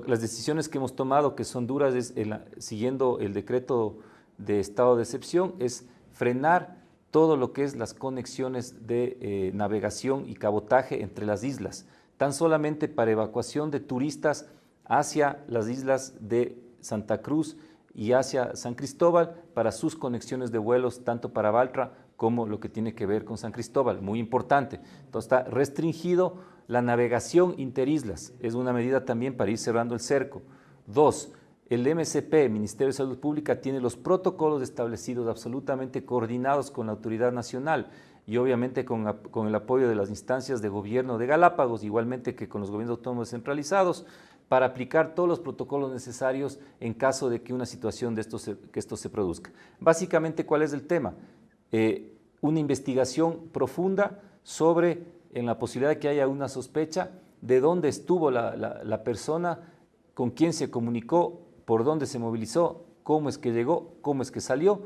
Las decisiones que hemos tomado, que son duras, siguiendo el decreto de estado de excepción, es frenar todo lo que es las conexiones de navegación y cabotaje entre las islas, tan solamente para evacuación de turistas hacia las islas de Santa Cruz y hacia San Cristóbal para sus conexiones de vuelos, tanto para Baltra como lo que tiene que ver con San Cristóbal, muy importante. Entonces está restringido la navegación interislas, es una medida también para ir cerrando el cerco. 2, el MSP, Ministerio de Salud Pública, tiene los protocolos establecidos absolutamente coordinados con la autoridad nacional y obviamente con el apoyo de las instancias de gobierno de Galápagos, igualmente que con los gobiernos autónomos descentralizados, para aplicar todos los protocolos necesarios en caso de que una situación de esto se produzca. Básicamente, ¿cuál es el tema? Una investigación profunda sobre en la posibilidad de que haya una sospecha de dónde estuvo la persona, con quién se comunicó, por dónde se movilizó, cómo es que llegó, cómo es que salió,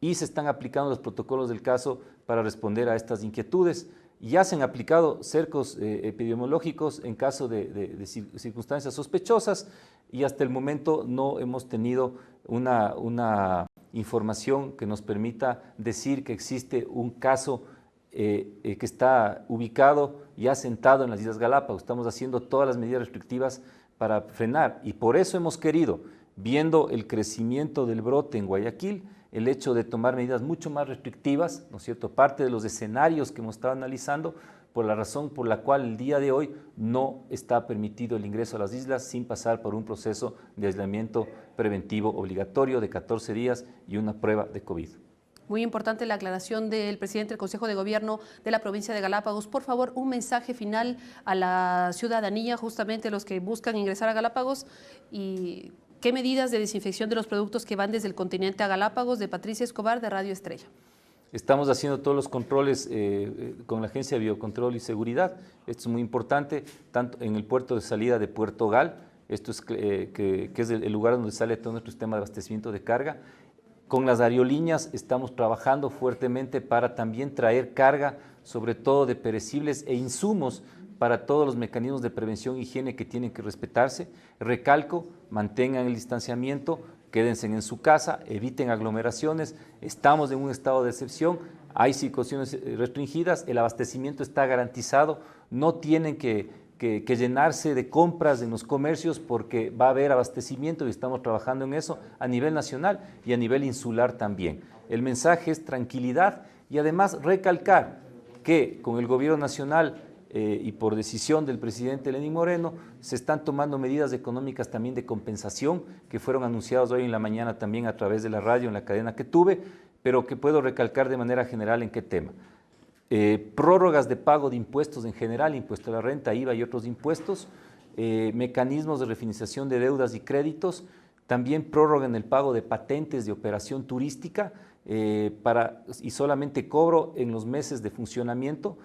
y se están aplicando los protocolos del caso para responder a estas inquietudes. Ya se han aplicado cercos epidemiológicos en caso de circunstancias sospechosas y hasta el momento no hemos tenido una información que nos permita decir que existe un caso que está ubicado y asentado en las Islas Galápagos. Estamos haciendo todas las medidas restrictivas para frenar y por eso hemos querido, viendo el crecimiento del brote en Guayaquil, el hecho de tomar medidas mucho más restrictivas, ¿no es cierto?, parte de los escenarios que hemos estado analizando, por la razón por la cual el día de hoy no está permitido el ingreso a las islas sin pasar por un proceso de aislamiento preventivo obligatorio de 14 días y una prueba de COVID. Muy importante la aclaración del presidente del Consejo de Gobierno de la provincia de Galápagos. Por favor, un mensaje final a la ciudadanía, justamente los que buscan ingresar a Galápagos, y qué medidas de desinfección de los productos que van desde el continente a Galápagos, de Patricia Escobar, de Radio Estrella. Estamos haciendo todos los controles con la Agencia de Biocontrol y Seguridad. Esto es muy importante, tanto en el puerto de salida de Puerto Gal, esto es que es el lugar donde sale todo nuestro sistema de abastecimiento de carga. Con las aerolíneas estamos trabajando fuertemente para también traer carga, sobre todo de perecibles e insumos para todos los mecanismos de prevención e higiene que tienen que respetarse. Recalco, mantengan el distanciamiento, quédense en su casa, eviten aglomeraciones, estamos en un estado de excepción, hay situaciones restringidas, el abastecimiento está garantizado, no tienen que llenarse de compras en los comercios porque va a haber abastecimiento y estamos trabajando en eso a nivel nacional y a nivel insular también. El mensaje es tranquilidad y además recalcar que con el gobierno nacional y por decisión del presidente Lenín Moreno se están tomando medidas económicas también de compensación que fueron anunciadas hoy en la mañana también a través de la radio en la cadena que tuve, pero que puedo recalcar de manera general en qué tema. Prórrogas de pago de impuestos en general, impuesto a la renta, IVA y otros impuestos, mecanismos de refinanciación de deudas y créditos, también prórroga en el pago de patentes de operación turística y solamente cobro en los meses de funcionamiento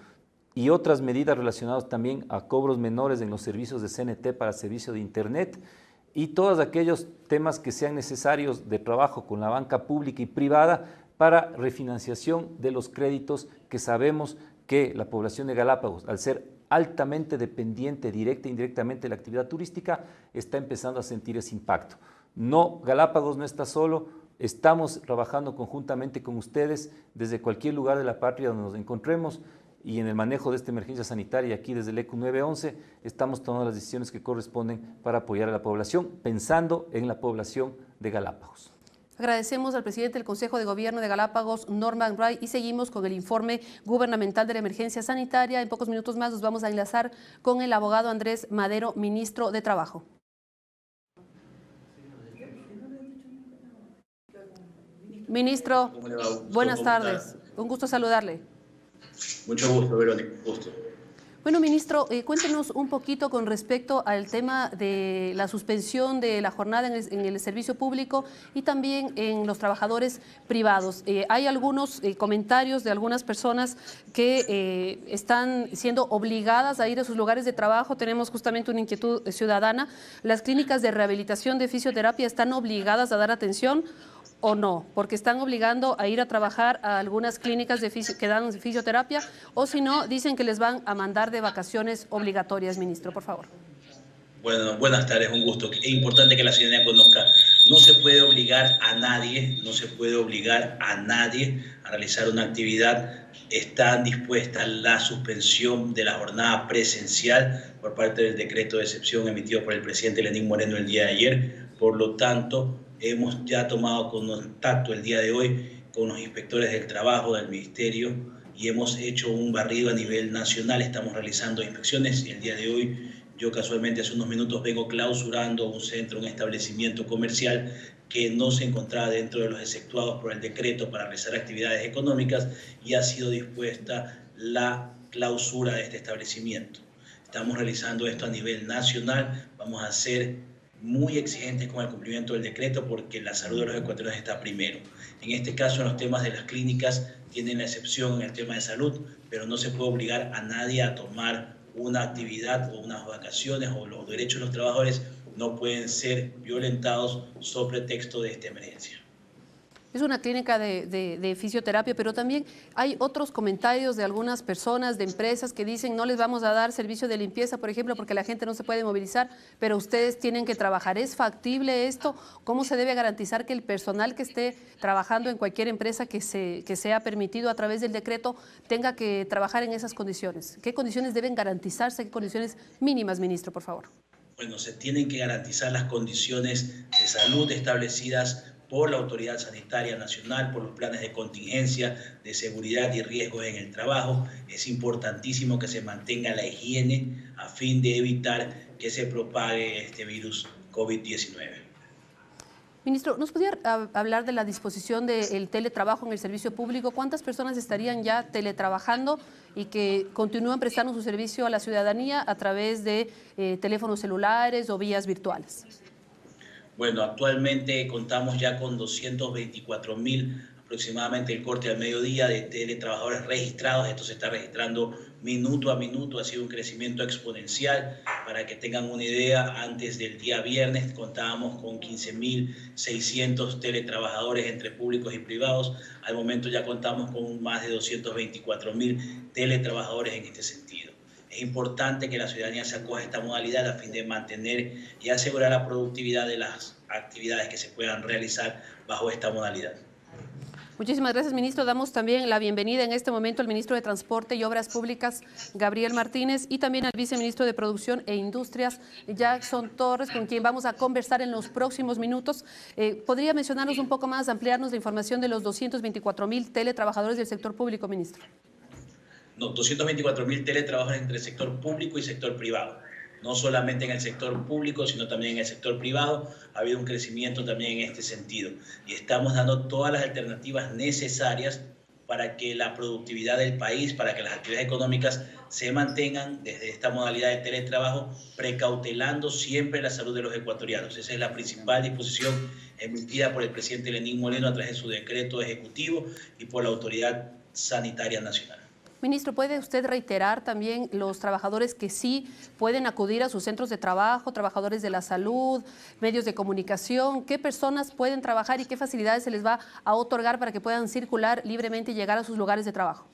y otras medidas relacionadas también a cobros menores en los servicios de CNT para servicio de Internet y todos aquellos temas que sean necesarios de trabajo con la banca pública y privada para refinanciación de los créditos que sabemos que la población de Galápagos, al ser altamente dependiente directa e indirectamente de la actividad turística, está empezando a sentir ese impacto. No, Galápagos no está solo, estamos trabajando conjuntamente con ustedes desde cualquier lugar de la patria donde nos encontremos y en el manejo de esta emergencia sanitaria aquí desde el ECU 911 estamos tomando las decisiones que corresponden para apoyar a la población, pensando en la población de Galápagos. Agradecemos al presidente del Consejo de Gobierno de Galápagos, Norman Wright, y seguimos con el informe gubernamental de la emergencia sanitaria. En pocos minutos más nos vamos a enlazar con el abogado Andrés Madero, ministro de Trabajo. Ministro, buenas tardes. Un gusto saludarle. Mucho gusto, Verónica. Gusto. Bueno, ministro, cuéntenos un poquito con respecto al tema de la suspensión de la jornada en el servicio público y también en los trabajadores privados. Hay algunos comentarios de algunas personas que están siendo obligadas a ir a sus lugares de trabajo. Tenemos justamente una inquietud ciudadana. ¿Las clínicas de rehabilitación de fisioterapia están obligadas a dar atención o no? Porque están obligando a ir a trabajar a algunas clínicas que dan fisioterapia, o si no, dicen que les van a mandar de vacaciones obligatorias, ministro, por favor. Bueno, buenas tardes, un gusto. Es importante que la ciudadanía conozca. No se puede obligar a nadie, a realizar una actividad. Está dispuesta la suspensión de la jornada presencial por parte del decreto de excepción emitido por el presidente Lenín Moreno el día de ayer. Por lo tanto, hemos ya tomado contacto el día de hoy con los inspectores del trabajo del ministerio y hemos hecho un barrido a nivel nacional. Estamos realizando inspecciones y el día de hoy yo casualmente hace unos minutos vengo clausurando un centro, un establecimiento comercial que no se encontraba dentro de los exceptuados por el decreto para realizar actividades económicas y ha sido dispuesta la clausura de este establecimiento. Estamos realizando esto a nivel nacional. Vamos a ser muy exigentes con el cumplimiento del decreto porque la salud de los ecuatorianos está primero. En este caso, en los temas de las clínicas tienen la excepción en el tema de salud, pero no se puede obligar a nadie a tomar una actividad o unas vacaciones, o los derechos de los trabajadores no pueden ser violentados sobre pretexto de esta emergencia. Es una clínica de fisioterapia, pero también hay otros comentarios de algunas personas, de empresas que dicen no les vamos a dar servicio de limpieza, por ejemplo, porque la gente no se puede movilizar, pero ustedes tienen que trabajar. ¿Es factible esto? ¿Cómo se debe garantizar que el personal que esté trabajando en cualquier empresa que sea permitido a través del decreto tenga que trabajar en esas condiciones? ¿Qué condiciones deben garantizarse? ¿Qué condiciones mínimas, ministro, por favor? Bueno, se tienen que garantizar las condiciones de salud establecidas por la Autoridad Sanitaria Nacional, por los planes de contingencia, de seguridad y riesgos en el trabajo. Es importantísimo que se mantenga la higiene a fin de evitar que se propague este virus COVID-19. Ministro, ¿nos podría hablar de la disposición del teletrabajo en el servicio público? ¿Cuántas personas estarían ya teletrabajando y que continúan prestando su servicio a la ciudadanía a través de teléfonos celulares o vías virtuales? Bueno, actualmente contamos ya con 224.000 aproximadamente el corte al mediodía de teletrabajadores registrados. Esto se está registrando minuto a minuto, ha sido un crecimiento exponencial. Para que tengan una idea, antes del día viernes contábamos con 15.600 teletrabajadores entre públicos y privados. Al momento ya contamos con más de 224.000 teletrabajadores en este sentido. Es importante que la ciudadanía se acoja a esta modalidad a fin de mantener y asegurar la productividad de las actividades que se puedan realizar bajo esta modalidad. Muchísimas gracias, ministro. Damos también la bienvenida en este momento al ministro de Transporte y Obras Públicas, Gabriel Martínez, y también al viceministro de Producción e Industrias, Jackson Torres, con quien vamos a conversar en los próximos minutos. ¿Podría mencionarnos un poco más, ampliarnos la información de los 224.000 teletrabajadores del sector público, ministro? No, 224.000 teletrabajadores entre el sector público y sector privado. No solamente en el sector público, sino también en el sector privado. Ha habido un crecimiento también en este sentido. Y estamos dando todas las alternativas necesarias para que la productividad del país, para que las actividades económicas se mantengan desde esta modalidad de teletrabajo, precautelando siempre la salud de los ecuatorianos. Esa es la principal disposición emitida por el presidente Lenín Moreno a través de su decreto ejecutivo y por la Autoridad Sanitaria Nacional. Ministro, ¿puede usted reiterar también los trabajadores que sí pueden acudir a sus centros de trabajo, trabajadores de la salud, medios de comunicación? ¿Qué personas pueden trabajar y qué facilidades se les va a otorgar para que puedan circular libremente y llegar a sus lugares de trabajo?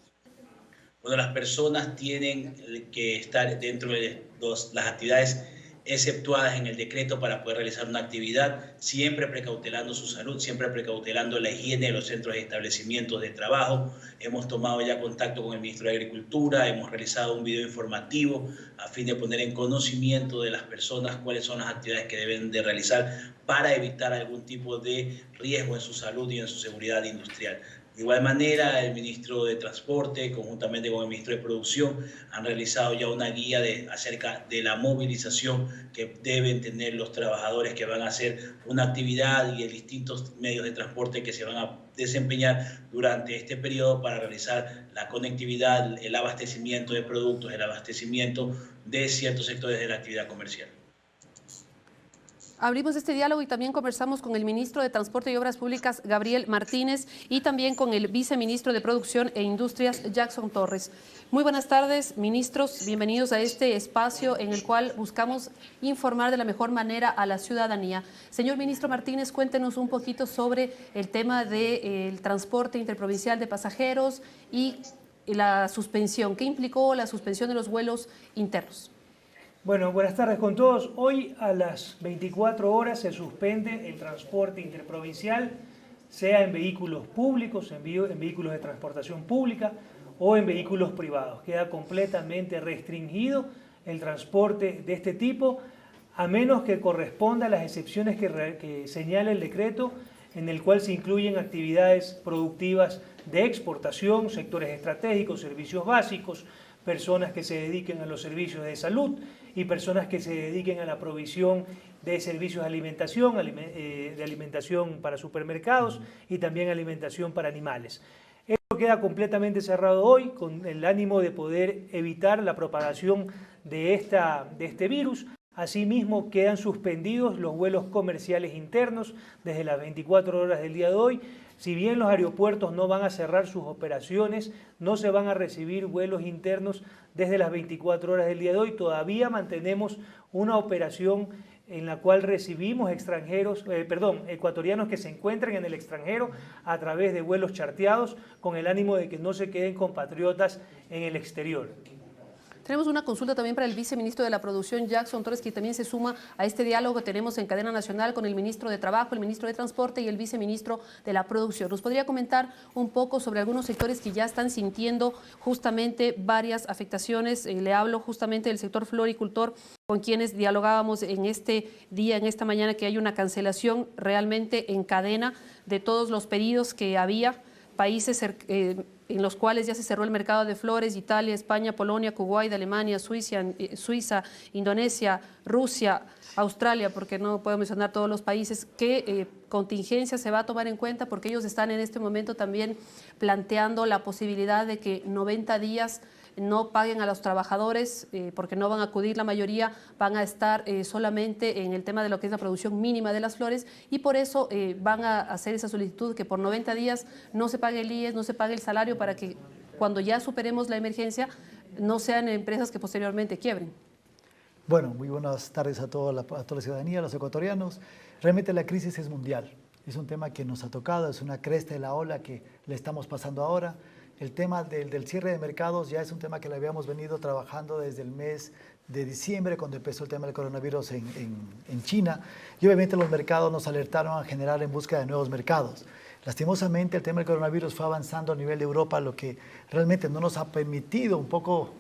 Bueno, las personas tienen que estar dentro de las actividades exceptuadas en el decreto para poder realizar una actividad, siempre precautelando su salud, siempre precautelando la higiene de los centros y establecimientos de trabajo. Hemos tomado ya contacto con el ministro de Agricultura, hemos realizado un video informativo a fin de poner en conocimiento de las personas cuáles son las actividades que deben de realizar para evitar algún tipo de riesgo en su salud y en su seguridad industrial. De igual manera, el ministro de Transporte, conjuntamente con el ministro de Producción, han realizado ya una guía acerca de la movilización que deben tener los trabajadores que van a hacer una actividad y de distintos medios de transporte que se van a desempeñar durante este periodo para realizar la conectividad, el abastecimiento de productos, el abastecimiento de ciertos sectores de la actividad comercial. Abrimos este diálogo y también conversamos con el ministro de Transporte y Obras Públicas, Gabriel Martínez, y también con el viceministro de Producción e Industrias, Jackson Torres. Muy buenas tardes, ministros. Bienvenidos a este espacio en el cual buscamos informar de la mejor manera a la ciudadanía. Señor ministro Martínez, cuéntenos un poquito sobre el tema del transporte interprovincial de pasajeros y la suspensión. ¿Qué implicó la suspensión de los vuelos internos? Bueno, buenas tardes con todos. Hoy a las 24 horas se suspende el transporte interprovincial, sea en vehículos públicos, en vehículos de transportación pública o en vehículos privados. Queda completamente restringido el transporte de este tipo, a menos que corresponda a las excepciones que señala el decreto, en el cual se incluyen actividades productivas de exportación, sectores estratégicos, servicios básicos, personas que se dediquen a los servicios de salud y personas que se dediquen a la provisión de servicios de alimentación para supermercados y también alimentación para animales. Esto queda completamente cerrado hoy con el ánimo de poder evitar la propagación de este virus. Asimismo, quedan suspendidos los vuelos comerciales internos desde las 24 horas del día de hoy. Si bien los aeropuertos no van a cerrar sus operaciones, no se van a recibir vuelos internos desde las 24 horas del día de hoy. Todavía mantenemos una operación en la cual recibimos ecuatorianos que se encuentran en el extranjero a través de vuelos charteados con el ánimo de que no se queden compatriotas en el exterior. Tenemos una consulta también para el viceministro de la Producción, Jackson Torres, que también se suma a este diálogo que tenemos en cadena nacional con el ministro de Trabajo, el ministro de Transporte y el viceministro de la Producción. ¿Nos podría comentar un poco sobre algunos sectores que ya están sintiendo justamente varias afectaciones? Le hablo justamente del sector floricultor, con quienes dialogábamos en este día, en esta mañana, que hay una cancelación realmente en cadena de todos los pedidos que había, países en los cuales ya se cerró el mercado de flores: Italia, España, Polonia, Kuwait, Alemania, Suiza, Indonesia, Rusia, Australia, porque no puedo mencionar todos los países. ¿Qué contingencia se va a tomar en cuenta? Porque ellos están en este momento también planteando la posibilidad de que 90 días no paguen a los trabajadores porque no van a acudir la mayoría, van a estar solamente en el tema de lo que es la producción mínima de las flores, y por eso van a hacer esa solicitud que por 90 días no se pague el IES, no se pague el salario, para que cuando ya superemos la emergencia no sean empresas que posteriormente quiebren. Bueno, muy buenas tardes a toda la ciudadanía, a los ecuatorianos. Realmente la crisis es mundial, es un tema que nos ha tocado, es una cresta de la ola que le estamos pasando ahora. El tema del cierre de mercados ya es un tema que le habíamos venido trabajando desde el mes de diciembre, cuando empezó el tema del coronavirus en China, y obviamente los mercados nos alertaron a generar en búsqueda de nuevos mercados. Lastimosamente el tema del coronavirus fue avanzando a nivel de Europa, lo que realmente no nos ha permitido un poco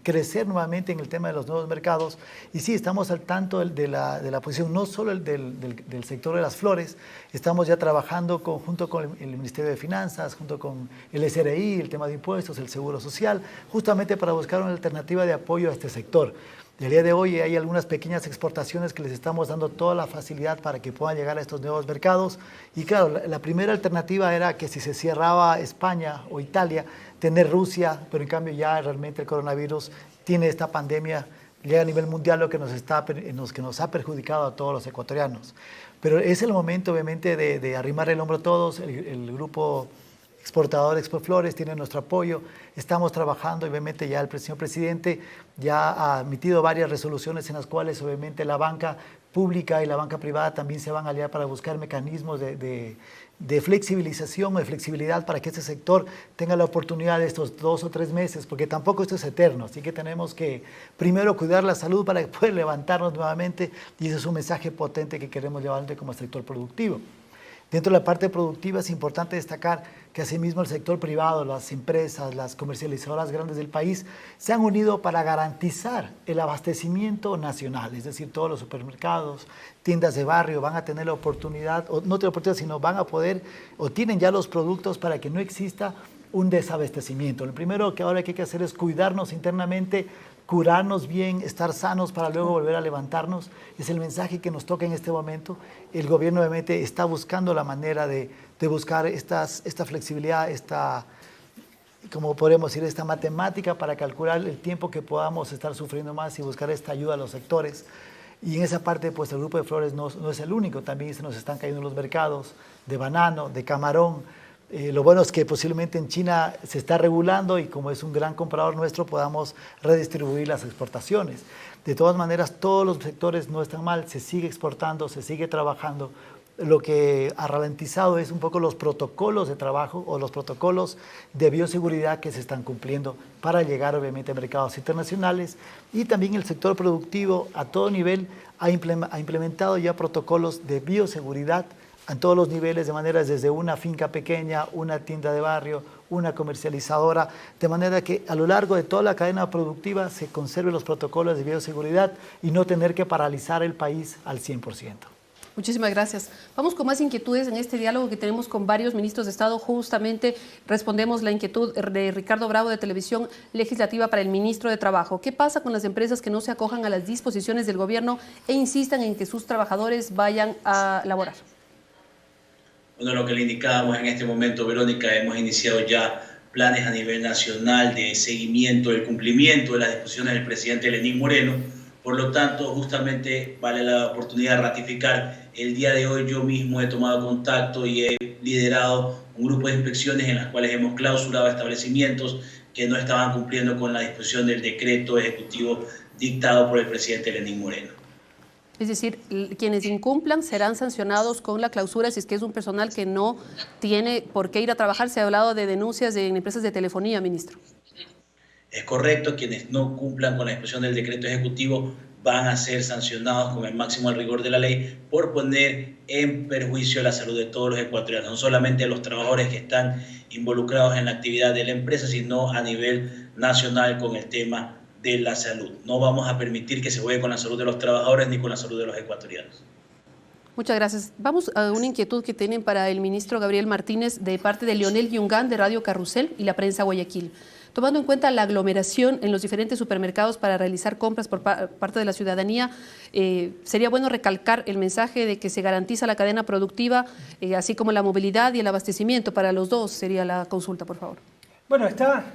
crecer nuevamente en el tema de los nuevos mercados. Y sí, estamos al tanto de la posición, no solo del sector de las flores, estamos ya trabajando junto con el Ministerio de Finanzas, junto con el SRI, el tema de impuestos, el Seguro Social, justamente para buscar una alternativa de apoyo a este sector. El día de hoy hay algunas pequeñas exportaciones que les estamos dando toda la facilidad para que puedan llegar a estos nuevos mercados. Y claro, la primera alternativa era que si se cerraba España o Italia, tener Rusia, pero en cambio ya realmente el coronavirus tiene esta pandemia, llega a nivel mundial, lo que nos ha perjudicado a todos los ecuatorianos. Pero es el momento obviamente de arrimar el hombro a todos. El grupo exportador Expoflores tiene nuestro apoyo. Estamos trabajando, obviamente ya el señor presidente ya ha emitido varias resoluciones en las cuales obviamente la banca pública y la banca privada también se van a aliar para buscar mecanismos de flexibilización o de flexibilidad para que este sector tenga la oportunidad de estos 2 o 3 meses, porque tampoco esto es eterno, así que tenemos que primero cuidar la salud para poder levantarnos nuevamente, y ese es un mensaje potente que queremos llevar como sector productivo. Dentro de la parte productiva es importante destacar que asimismo el sector privado, las empresas, las comercializadoras grandes del país se han unido para garantizar el abastecimiento nacional, es decir, todos los supermercados, tiendas de barrio van a tener la oportunidad, o no tienen oportunidad, sino van a poder, o tienen ya los productos para que no exista un desabastecimiento. Lo primero que ahora hay que hacer es cuidarnos internamente, curarnos bien, estar sanos para luego volver a levantarnos. Es el mensaje que nos toca en este momento. El gobierno obviamente está buscando la manera de buscar esta flexibilidad, como podemos decir, esta matemática para calcular el tiempo que podamos estar sufriendo más y buscar esta ayuda a los sectores. Y en esa parte, pues el Grupo de Flores no es el único, también se nos están cayendo los mercados de banano, de camarón. Lo bueno es que posiblemente en China se está regulando y como es un gran comprador nuestro podamos redistribuir las exportaciones. De todas maneras, todos los sectores no están mal, se sigue exportando, se sigue trabajando. Lo que ha ralentizado es un poco los protocolos de trabajo o los protocolos de bioseguridad que se están cumpliendo para llegar obviamente a mercados internacionales, y también el sector productivo a todo nivel ha implementado ya protocolos de bioseguridad en todos los niveles, de manera desde una finca pequeña, una tienda de barrio, una comercializadora, de manera que a lo largo de toda la cadena productiva se conserven los protocolos de bioseguridad y no tener que paralizar el país al 100%. Muchísimas gracias. Vamos con más inquietudes en este diálogo que tenemos con varios ministros de Estado. Justamente respondemos la inquietud de Ricardo Bravo de Televisión Legislativa para el ministro de Trabajo. ¿Qué pasa con las empresas que no se acojan a las disposiciones del gobierno e insistan en que sus trabajadores vayan a laborar? Bueno, lo que le indicábamos en este momento, Verónica, hemos iniciado ya planes a nivel nacional de seguimiento del cumplimiento de las disposiciones del presidente Lenín Moreno. Por lo tanto, justamente vale la oportunidad de ratificar. El día de hoy yo mismo he tomado contacto y he liderado un grupo de inspecciones en las cuales hemos clausurado establecimientos que no estaban cumpliendo con la disposición del decreto ejecutivo dictado por el presidente Lenín Moreno. Es decir, quienes incumplan serán sancionados con la clausura si es que es un personal que no tiene por qué ir a trabajar. Se ha hablado de denuncias en empresas de telefonía, ministro. Es correcto, quienes no cumplan con la disposición del decreto ejecutivo van a ser sancionados con el máximo rigor de la ley por poner en perjuicio la salud de todos los ecuatorianos, no solamente de los trabajadores que están involucrados en la actividad de la empresa, sino a nivel nacional con el tema de la salud. No vamos a permitir que se juegue con la salud de los trabajadores ni con la salud de los ecuatorianos. Muchas gracias. Vamos a una inquietud que tienen para el ministro Gabriel Martínez de parte de Leonel Yungán de Radio Carrusel y la prensa Guayaquil. Tomando en cuenta la aglomeración en los diferentes supermercados para realizar compras por parte de la ciudadanía, sería bueno recalcar el mensaje de que se garantiza la cadena productiva, así como la movilidad y el abastecimiento para los dos. Sería la consulta, por favor. Bueno, está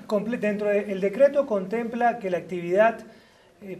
dentro del decreto, contempla que la actividad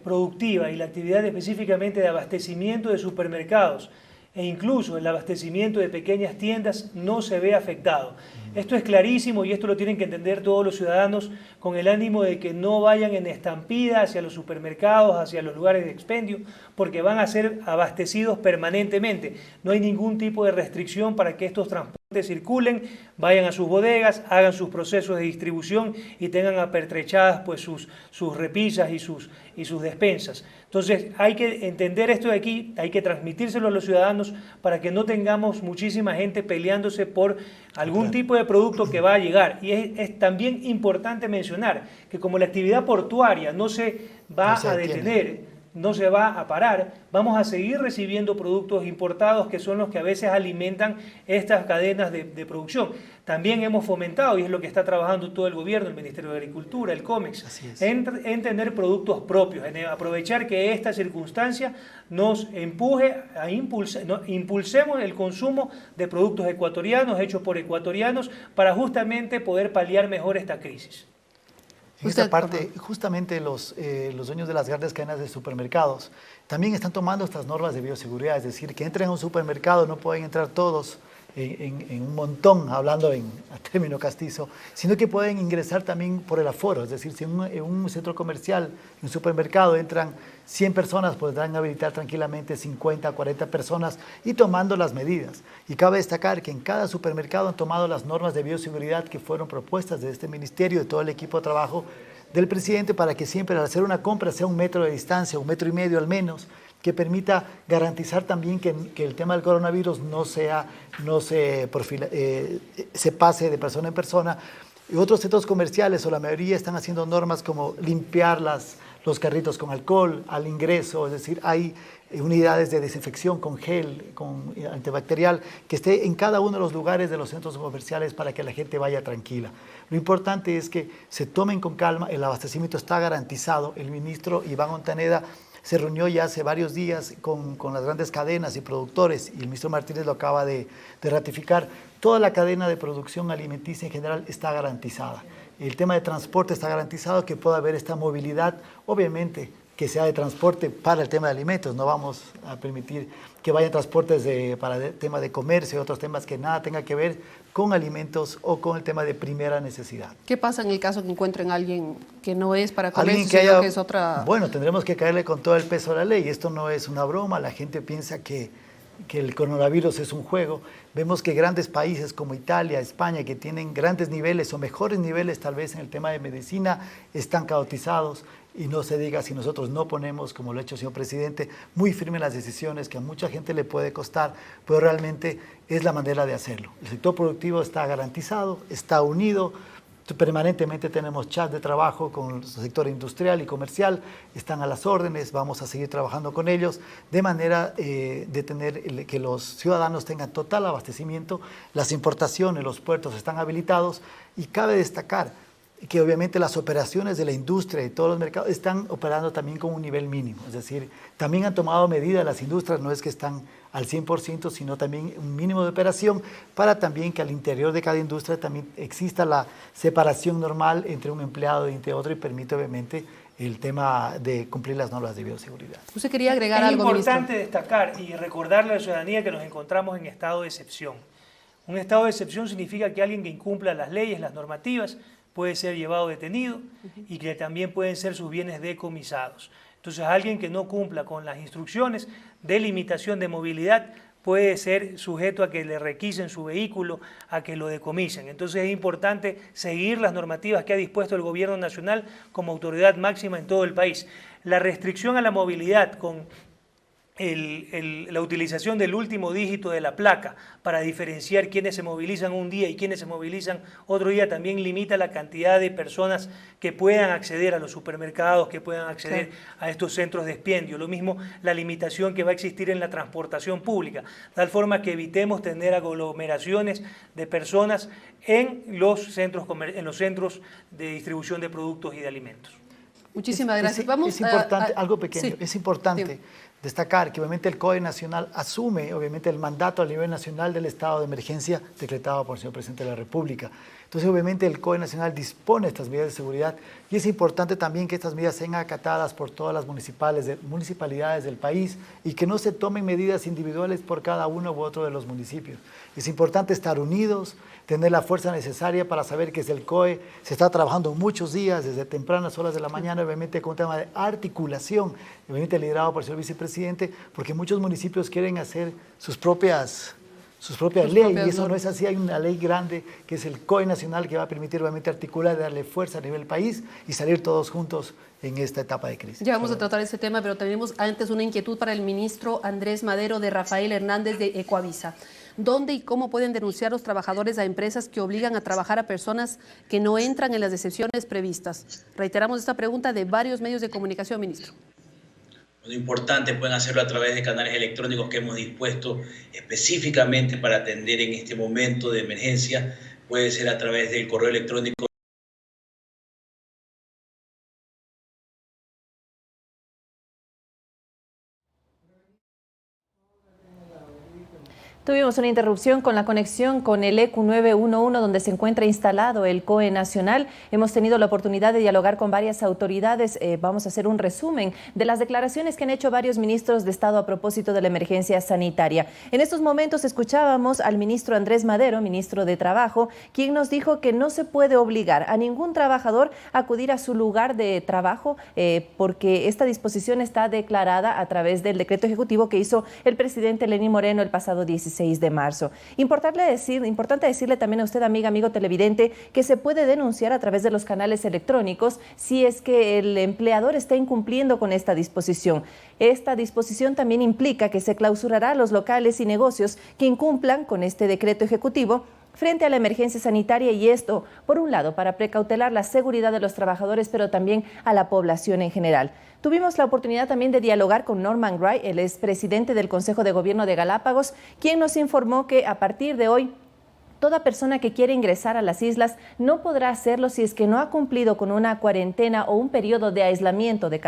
productiva y la actividad específicamente de abastecimiento de supermercados e incluso el abastecimiento de pequeñas tiendas no se ve afectado. Esto es clarísimo y esto lo tienen que entender todos los ciudadanos con el ánimo de que no vayan en estampida hacia los supermercados, hacia los lugares de expendio, porque van a ser abastecidos permanentemente. No hay ningún tipo de restricción para que estos transportes circulen, vayan a sus bodegas, hagan sus procesos de distribución y tengan apertrechadas pues sus repisas y sus despensas. Entonces hay que entender esto de aquí, hay que transmitírselo a los ciudadanos para que no tengamos muchísima gente peleándose por algún tipo de producto que va a llegar. Y es también importante mencionar que como la actividad portuaria no se va a detener, no se va a parar, vamos a seguir recibiendo productos importados que son los que a veces alimentan estas cadenas de producción. También hemos fomentado, y es lo que está trabajando todo el gobierno, el Ministerio de Agricultura, el COMEX, en tener productos propios, en aprovechar que esta circunstancia nos empuje a impulsemos el consumo de productos ecuatorianos, hechos por ecuatorianos, para justamente poder paliar mejor esta crisis. En esta parte, justamente los dueños de las grandes cadenas de supermercados también están tomando estas normas de bioseguridad, es decir, que entren a un supermercado, no pueden entrar todos en un montón, hablando a término castizo, sino que pueden ingresar también por el aforo, es decir, si en un centro comercial, en un supermercado entran 100 personas, podrán habilitar tranquilamente 50, 40 personas y tomando las medidas. Y cabe destacar que en cada supermercado han tomado las normas de bioseguridad que fueron propuestas de este ministerio, de todo el equipo de trabajo del presidente, para que siempre al hacer una compra sea 1 metro de distancia, 1,5 metros al menos, que permita garantizar también que el tema del coronavirus no se pase de persona en persona. Y otros centros comerciales, o la mayoría, están haciendo normas como limpiar los carritos con alcohol al ingreso, es decir, hay unidades de desinfección con gel, con antibacterial, que esté en cada uno de los lugares de los centros comerciales para que la gente vaya tranquila. Lo importante es que se tomen con calma, el abastecimiento está garantizado. El ministro Iván Montaneda se reunió ya hace varios días con las grandes cadenas y productores, y el ministro Martínez lo acaba de ratificar. Toda la cadena de producción alimenticia en general está garantizada. El tema de transporte está garantizado, que pueda haber esta movilidad, obviamente que sea de transporte para el tema de alimentos. No vamos a permitir que vayan transportes para el tema de comercio y otros temas que nada tenga que ver con alimentos o con el tema de primera necesidad. ¿Qué pasa en el caso que encuentren a alguien que no es para comercio, Alguien que sino que es otra...? Bueno, tendremos que caerle con todo el peso de la ley. Esto no es una broma. La gente piensa que el coronavirus es un juego. Vemos que grandes países como Italia, España, que tienen grandes niveles o mejores niveles tal vez en el tema de medicina, están caotizados. Y no se diga si nosotros no ponemos, como lo ha hecho el señor presidente, muy firme las decisiones, que a mucha gente le puede costar, pero realmente es la manera de hacerlo. El sector productivo está garantizado, está unido. Permanentemente tenemos chat de trabajo con el sector industrial y comercial, están a las órdenes, vamos a seguir trabajando con ellos de manera de tener que los ciudadanos tengan total abastecimiento. Las importaciones, los puertos están habilitados, y cabe destacar que obviamente las operaciones de la industria y todos los mercados están operando también con un nivel mínimo. Es decir, también han tomado medidas las industrias, no es que están al 100%, sino también un mínimo de operación, para también que al interior de cada industria también exista la separación normal entre un empleado y entre otro, y permite obviamente el tema de cumplir las normas de bioseguridad. ¿Usted quería agregar algo, ministro? Es importante destacar y recordarle a la ciudadanía que nos encontramos en estado de excepción. Un estado de excepción significa que alguien que incumpla las leyes, las normativas, puede ser llevado detenido y que también pueden ser sus bienes decomisados. Entonces, alguien que no cumpla con las instrucciones de limitación de movilidad puede ser sujeto a que le requisen su vehículo, a que lo decomisen. Entonces, es importante seguir las normativas que ha dispuesto el Gobierno Nacional como autoridad máxima en todo el país. La restricción a la movilidad con la utilización del último dígito de la placa para diferenciar quiénes se movilizan un día y quiénes se movilizan otro día también limita la cantidad de personas que puedan acceder a los supermercados, que puedan acceder a estos centros de expendio. Lo mismo la limitación que va a existir en la transportación pública, de tal forma que evitemos tener aglomeraciones de personas en los centros de distribución de productos y de alimentos. Muchísimas gracias. Es importante, algo pequeño, sí. es importante destacar que obviamente el COE Nacional asume obviamente el mandato a nivel nacional del estado de emergencia decretado por el señor presidente de la República. Entonces obviamente el COE Nacional dispone de estas medidas de seguridad, y es importante también que estas medidas sean acatadas por todas las municipalidades del país, y que no se tomen medidas individuales por cada uno u otro de los municipios. Es importante estar unidos, tener la fuerza necesaria para saber que desde el COE se está trabajando muchos días, desde tempranas horas de la mañana, obviamente con un tema de articulación, obviamente liderado por el señor vicepresidente, porque muchos municipios quieren hacer sus propias leyes, y eso no es así. Hay una ley grande que es el COE Nacional, que va a permitir obviamente articular y darle fuerza a nivel país y salir todos juntos en esta etapa de crisis. Ya vamos a tratar ese tema, pero tenemos antes una inquietud para el ministro Andrés Madero de Rafael Hernández de Ecoavisa. ¿Dónde y cómo pueden denunciar los trabajadores a empresas que obligan a trabajar a personas que no entran en las excepciones previstas? Reiteramos esta pregunta de varios medios de comunicación, ministro. Lo importante, pueden hacerlo a través de canales electrónicos que hemos dispuesto específicamente para atender en este momento de emergencia. Puede ser a través del correo electrónico. Tuvimos una interrupción con la conexión con el ECU 911, donde se encuentra instalado el COE Nacional. Hemos tenido la oportunidad de dialogar con varias autoridades. Vamos a hacer un resumen de las declaraciones que han hecho varios ministros de Estado a propósito de la emergencia sanitaria. En estos momentos escuchábamos al ministro Andrés Madero, ministro de Trabajo, quien nos dijo que no se puede obligar a ningún trabajador a acudir a su lugar de trabajo, porque esta disposición está declarada a través del decreto ejecutivo que hizo el presidente Lenín Moreno el pasado 17 16 de marzo. Importante decirle también a usted, amiga, amigo televidente, que se puede denunciar a través de los canales electrónicos si es que el empleador está incumpliendo con esta disposición. Esta disposición también implica que se clausurará los locales y negocios que incumplan con este decreto ejecutivo frente a la emergencia sanitaria, y esto, por un lado, para precautelar la seguridad de los trabajadores, pero también a la población en general. Tuvimos la oportunidad también de dialogar con Norman Gray, el expresidente del Consejo de Gobierno de Galápagos, quien nos informó que a partir de hoy, toda persona que quiere ingresar a las islas no podrá hacerlo si es que no ha cumplido con una cuarentena o un periodo de aislamiento de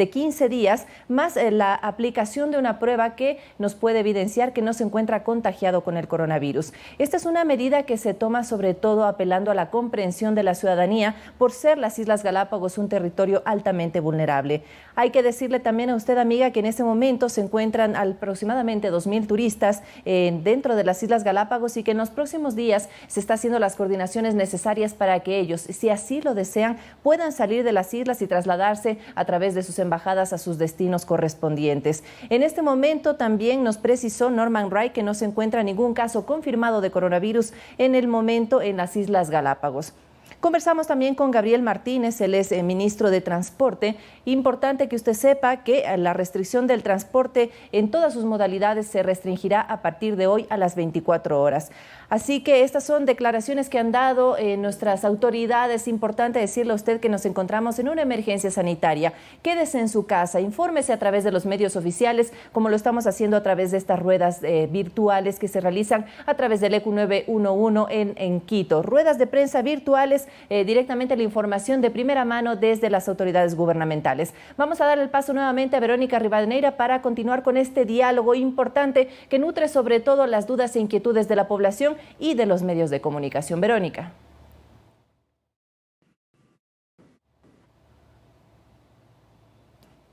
15 días, más la aplicación de una prueba que nos puede evidenciar que no se encuentra contagiado con el coronavirus. Esta es una medida que se toma sobre todo apelando a la comprensión de la ciudadanía por ser las Islas Galápagos un territorio altamente vulnerable. Hay que decirle también a usted, amiga, que en este momento se encuentran aproximadamente 2.000 turistas dentro de las Islas Galápagos y que en los próximos días se está haciendo las coordinaciones necesarias para que ellos, si así lo desean, puedan salir de las islas y trasladarse a través de sus embajadas a sus destinos correspondientes. En este momento también nos precisó Norman Gray que no se encuentra ningún caso confirmado de coronavirus en el momento en las Islas Galápagos. Conversamos también con Gabriel Martínez, él es ministro de Transporte. Importante que usted sepa que la restricción del transporte en todas sus modalidades se restringirá a partir de hoy a las 24 horas. Así que estas son declaraciones que han dado nuestras autoridades. Importante decirle a usted que nos encontramos en una emergencia sanitaria. Quédese en su casa, infórmese a través de los medios oficiales, como lo estamos haciendo a través de estas ruedas virtuales que se realizan a través del ECU 911 en Quito. Ruedas de prensa virtuales, directamente la información de primera mano desde las autoridades gubernamentales. Vamos a dar el paso nuevamente a Verónica Rivadeneira para continuar con este diálogo importante que nutre sobre todo las dudas e inquietudes de la población y de los medios de comunicación. Verónica.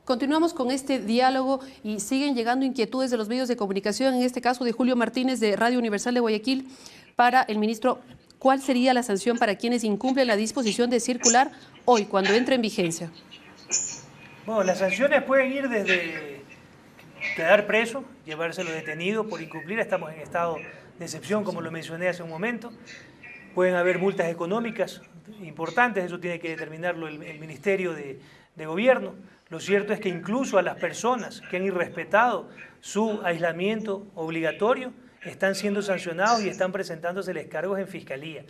Continuamos con este diálogo y siguen llegando inquietudes de los medios de comunicación, en este caso de Julio Martínez de Radio Universal de Guayaquil, para el ministro. ¿Cuál sería la sanción para quienes incumplen la disposición de circular hoy, cuando entre en vigencia? Bueno, las sanciones pueden ir desde quedar preso, llevárselo detenido por incumplir. Estamos en estado de excepción, como lo mencioné hace un momento. Pueden haber multas económicas importantes, eso tiene que determinarlo el Ministerio de Gobierno. Lo cierto es que incluso a las personas que han irrespetado su aislamiento obligatorio están siendo sancionados y están presentándoseles cargos en Fiscalía.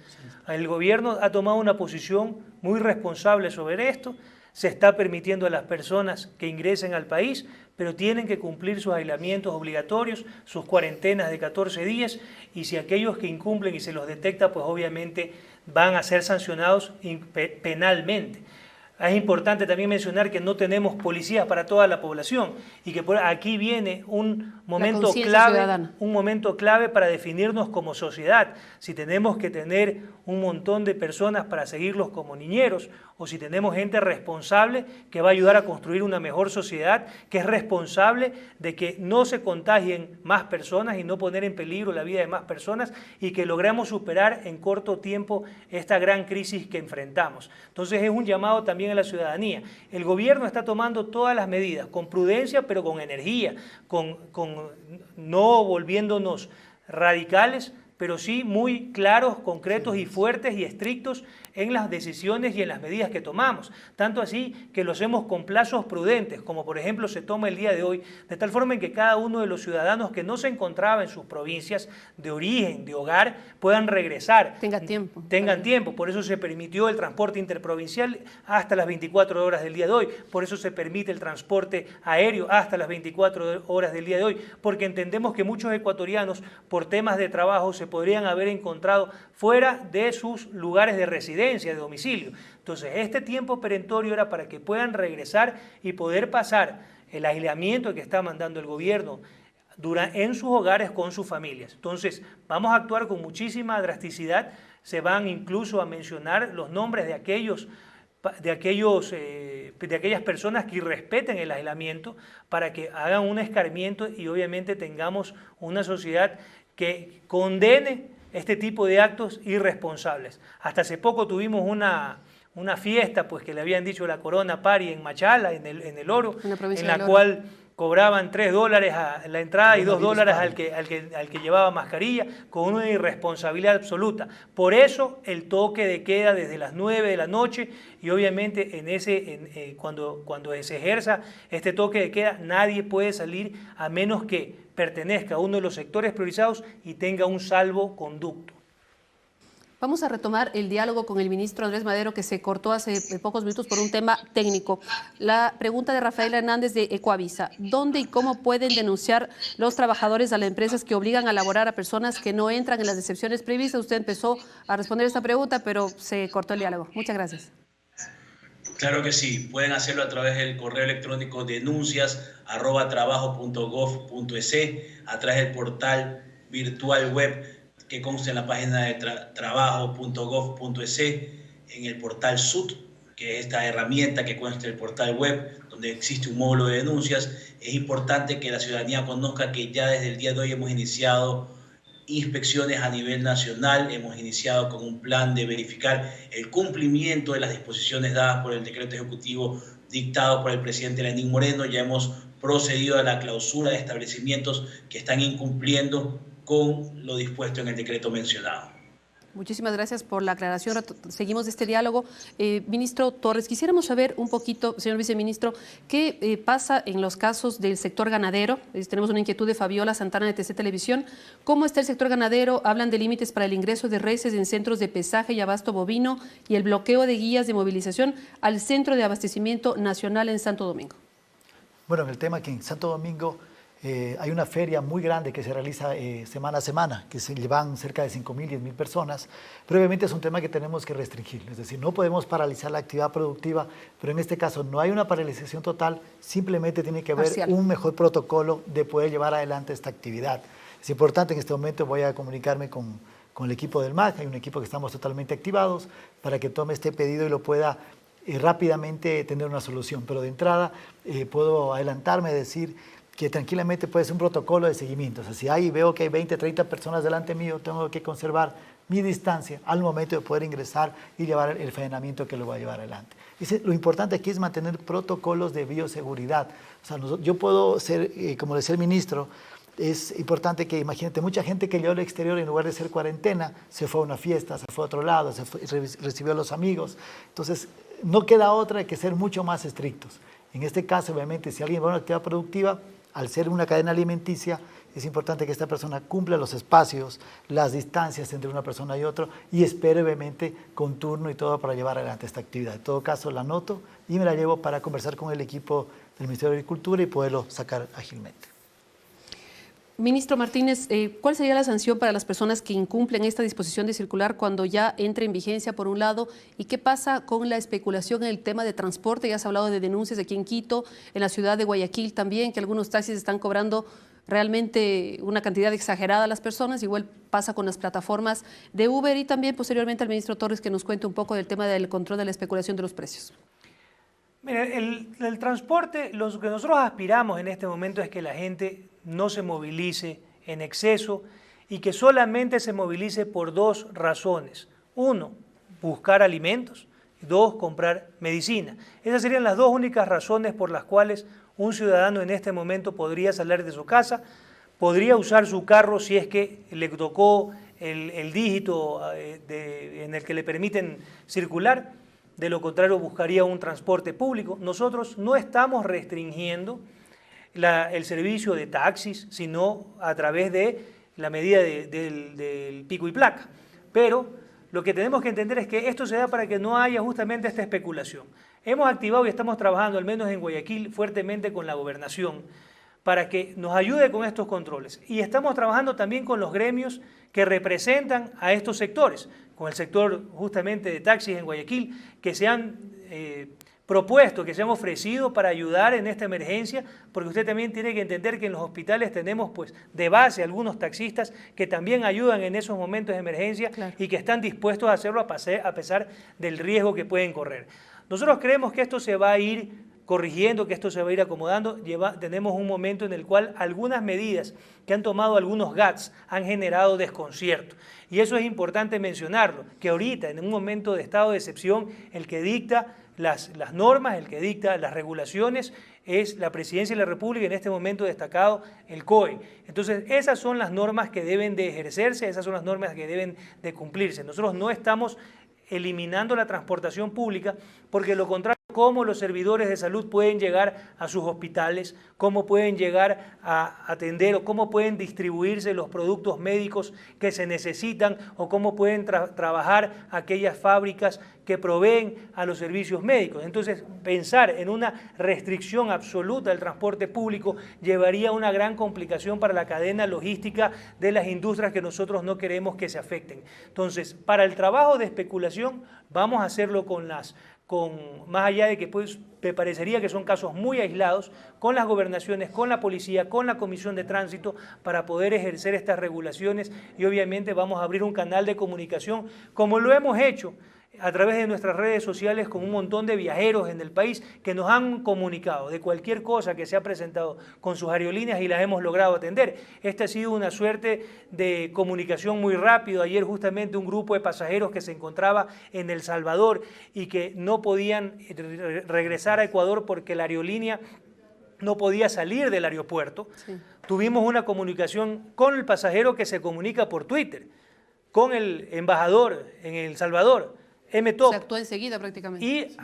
El gobierno ha tomado una posición muy responsable sobre esto. Se está permitiendo a las personas que ingresen al país, pero tienen que cumplir sus aislamientos obligatorios, sus cuarentenas de 14 días, y si aquellos que incumplen y se los detecta, pues obviamente van a ser sancionados penalmente. Es importante también mencionar que no tenemos policías para toda la población y que aquí viene un momento clave para definirnos como sociedad. Si tenemos que tener un montón de personas para seguirlos como niñeros o si tenemos gente responsable que va a ayudar a construir una mejor sociedad, que es responsable de que no se contagien más personas y no poner en peligro la vida de más personas y que logremos superar en corto tiempo esta gran crisis que enfrentamos. Entonces es un llamado también a la ciudadanía. El gobierno está tomando todas las medidas, con prudencia pero con energía, no volviéndonos radicales, pero sí muy claros, concretos y fuertes y estrictos en las decisiones y en las medidas que tomamos. Tanto así que lo hacemos con plazos prudentes, como por ejemplo se toma el día de hoy, de tal forma en que cada uno de los ciudadanos que no se encontraba en sus provincias de origen, de hogar, puedan regresar. Tengan tiempo. Por eso se permitió el transporte interprovincial hasta las 24 horas del día de hoy. Por eso se permite el transporte aéreo hasta las 24 horas del día de hoy. Porque entendemos que muchos ecuatorianos, por temas de trabajo, se podrían haber encontrado fuera de sus lugares de residencia, de domicilio. Entonces, este tiempo perentorio era para que puedan regresar y poder pasar el aislamiento que está mandando el gobierno en sus hogares con sus familias. Entonces, vamos a actuar con muchísima drasticidad. Se van incluso a mencionar los nombres de aquellas personas que irrespeten el aislamiento para que hagan un escarmiento y obviamente tengamos una sociedad que condene este tipo de actos irresponsables. Hasta hace poco tuvimos una fiesta, pues que le habían dicho la Corona Party en Machala, en el Oro, en la cual cobraban $3 a la entrada y $2 al que llevaba mascarilla, con una irresponsabilidad absoluta. Por eso el toque de queda desde las 9 de la noche y obviamente cuando se ejerza este toque de queda nadie puede salir a menos que pertenezca a uno de los sectores priorizados y tenga un salvoconducto. Vamos a retomar el diálogo con el ministro Andrés Madero, que se cortó hace pocos minutos por un tema técnico. La pregunta de Rafael Hernández de Ecoavisa: ¿dónde y cómo pueden denunciar los trabajadores a las empresas que obligan a laborar a personas que no entran en las excepciones previstas? Usted empezó a responder esta pregunta, pero se cortó el diálogo. Muchas gracias. Claro que sí, pueden hacerlo a través del correo electrónico denuncias@trabajo.gov.es, a través del portal virtual web que consta en la página de trabajo.gov.es, en el portal SUT, que es esta herramienta que consta en el portal web, donde existe un módulo de denuncias. Es importante que la ciudadanía conozca que ya desde el día de hoy hemos iniciado inspecciones a nivel nacional, hemos iniciado con un plan de verificar el cumplimiento de las disposiciones dadas por el decreto ejecutivo dictado por el presidente Lenín Moreno. Ya hemos procedido a la clausura de establecimientos que están incumpliendo con lo dispuesto en el decreto mencionado. Muchísimas gracias por la aclaración. Seguimos este diálogo. Ministro Torres, quisiéramos saber un poquito, señor viceministro, qué pasa en los casos del sector ganadero. Tenemos una inquietud de Fabiola Santana de TC Televisión. ¿Cómo está el sector ganadero? Hablan de límites para el ingreso de reses en centros de pesaje y abasto bovino y el bloqueo de guías de movilización al Centro de Abastecimiento Nacional en Santo Domingo. Bueno, en el tema que en Santo Domingo hay una feria muy grande que se realiza semana a semana, que se llevan cerca de 5.000, 10.000 personas, pero obviamente es un tema que tenemos que restringir, es decir, no podemos paralizar la actividad productiva, pero en este caso no hay una paralización total, simplemente tiene que haber un mejor protocolo de poder llevar adelante esta actividad. Es importante, en este momento voy a comunicarme con el equipo del MAG, hay un equipo que estamos totalmente activados para que tome este pedido y lo pueda rápidamente tener una solución, pero de entrada puedo adelantarme y decir que tranquilamente puede ser un protocolo de seguimiento. O sea, si veo que hay 20, 30 personas delante mío, tengo que conservar mi distancia al momento de poder ingresar y llevar el frenamiento que lo va a llevar adelante. Lo importante aquí es mantener protocolos de bioseguridad. O sea, yo puedo ser, como decía el ministro, es importante que, imagínate, mucha gente que llegó al exterior en lugar de ser cuarentena, se fue a una fiesta, se fue a otro lado, recibió a los amigos. Entonces, no queda otra que ser mucho más estrictos. En este caso, obviamente, si alguien va a una actividad productiva, al ser una cadena alimenticia, es importante que esta persona cumpla los espacios, las distancias entre una persona y otra y espere obviamente con turno y todo para llevar adelante esta actividad. En todo caso, la anoto y me la llevo para conversar con el equipo del Ministerio de Agricultura y poderlo sacar ágilmente. Ministro Martínez, ¿cuál sería la sanción para las personas que incumplen esta disposición de circular cuando ya entre en vigencia, por un lado? ¿Y qué pasa con la especulación en el tema de transporte? Ya se ha hablado de denuncias aquí en Quito, en la ciudad de Guayaquil también, que algunos taxis están cobrando realmente una cantidad exagerada a las personas. Igual pasa con las plataformas de Uber, y también posteriormente al ministro Torres que nos cuente un poco del tema del control de la especulación de los precios. Mira, el transporte, lo que nosotros aspiramos en este momento es que la gente no se movilice en exceso y que solamente se movilice por dos razones. Uno, buscar alimentos. Dos, comprar medicina. Esas serían las dos únicas razones por las cuales un ciudadano en este momento podría salir de su casa, podría usar su carro si es que le tocó el dígito en el que le permiten circular. De lo contrario, buscaría un transporte público. Nosotros no estamos restringiendo el servicio de taxis, sino a través de la medida del pico y placa. Pero lo que tenemos que entender es que esto se da para que no haya justamente esta especulación. Hemos activado y estamos trabajando, al menos en Guayaquil, fuertemente con la gobernación para que nos ayude con estos controles. Y estamos trabajando también con los gremios que representan a estos sectores, con el sector justamente de taxis en Guayaquil, que se han propuesto, que se han ofrecido para ayudar en esta emergencia, porque usted también tiene que entender que en los hospitales tenemos pues de base algunos taxistas que también ayudan en esos momentos de emergencia, claro, y que están dispuestos a hacerlo a pesar del riesgo que pueden correr. Nosotros creemos que esto se va a ir corrigiendo, que esto se va a ir acomodando. Tenemos un momento en el cual algunas medidas que han tomado algunos GATS han generado desconcierto. Y eso es importante mencionarlo, que ahorita, en un momento de estado de excepción, el que dicta las normas, el que dicta las regulaciones, es la Presidencia de la República, en este momento destacado el COE. Entonces, esas son las normas que deben de ejercerse, esas son las normas que deben de cumplirse. Nosotros no estamos eliminando la transportación pública, porque lo contrario, cómo los servidores de salud pueden llegar a sus hospitales, cómo pueden llegar a atender o cómo pueden distribuirse los productos médicos que se necesitan o cómo pueden trabajar aquellas fábricas que proveen a los servicios médicos. Entonces, pensar en una restricción absoluta del transporte público llevaría a una gran complicación para la cadena logística de las industrias que nosotros no queremos que se afecten. Entonces, para el trabajo de especulación, vamos a hacerlo más allá de que pues, me parecería que son casos muy aislados, con las gobernaciones, con la policía, con la Comisión de Tránsito, para poder ejercer estas regulaciones, y obviamente vamos a abrir un canal de comunicación, como lo hemos hecho a través de nuestras redes sociales con un montón de viajeros en el país que nos han comunicado de cualquier cosa que se ha presentado con sus aerolíneas y las hemos logrado atender. Esta ha sido una suerte de comunicación muy rápido. Ayer justamente un grupo de pasajeros que se encontraba en El Salvador y que no podían regresar a Ecuador porque la aerolínea no podía salir del aeropuerto. Sí. Tuvimos una comunicación con el pasajero que se comunica por Twitter, con el embajador en El Salvador, MTOP. Se actuó enseguida prácticamente. Y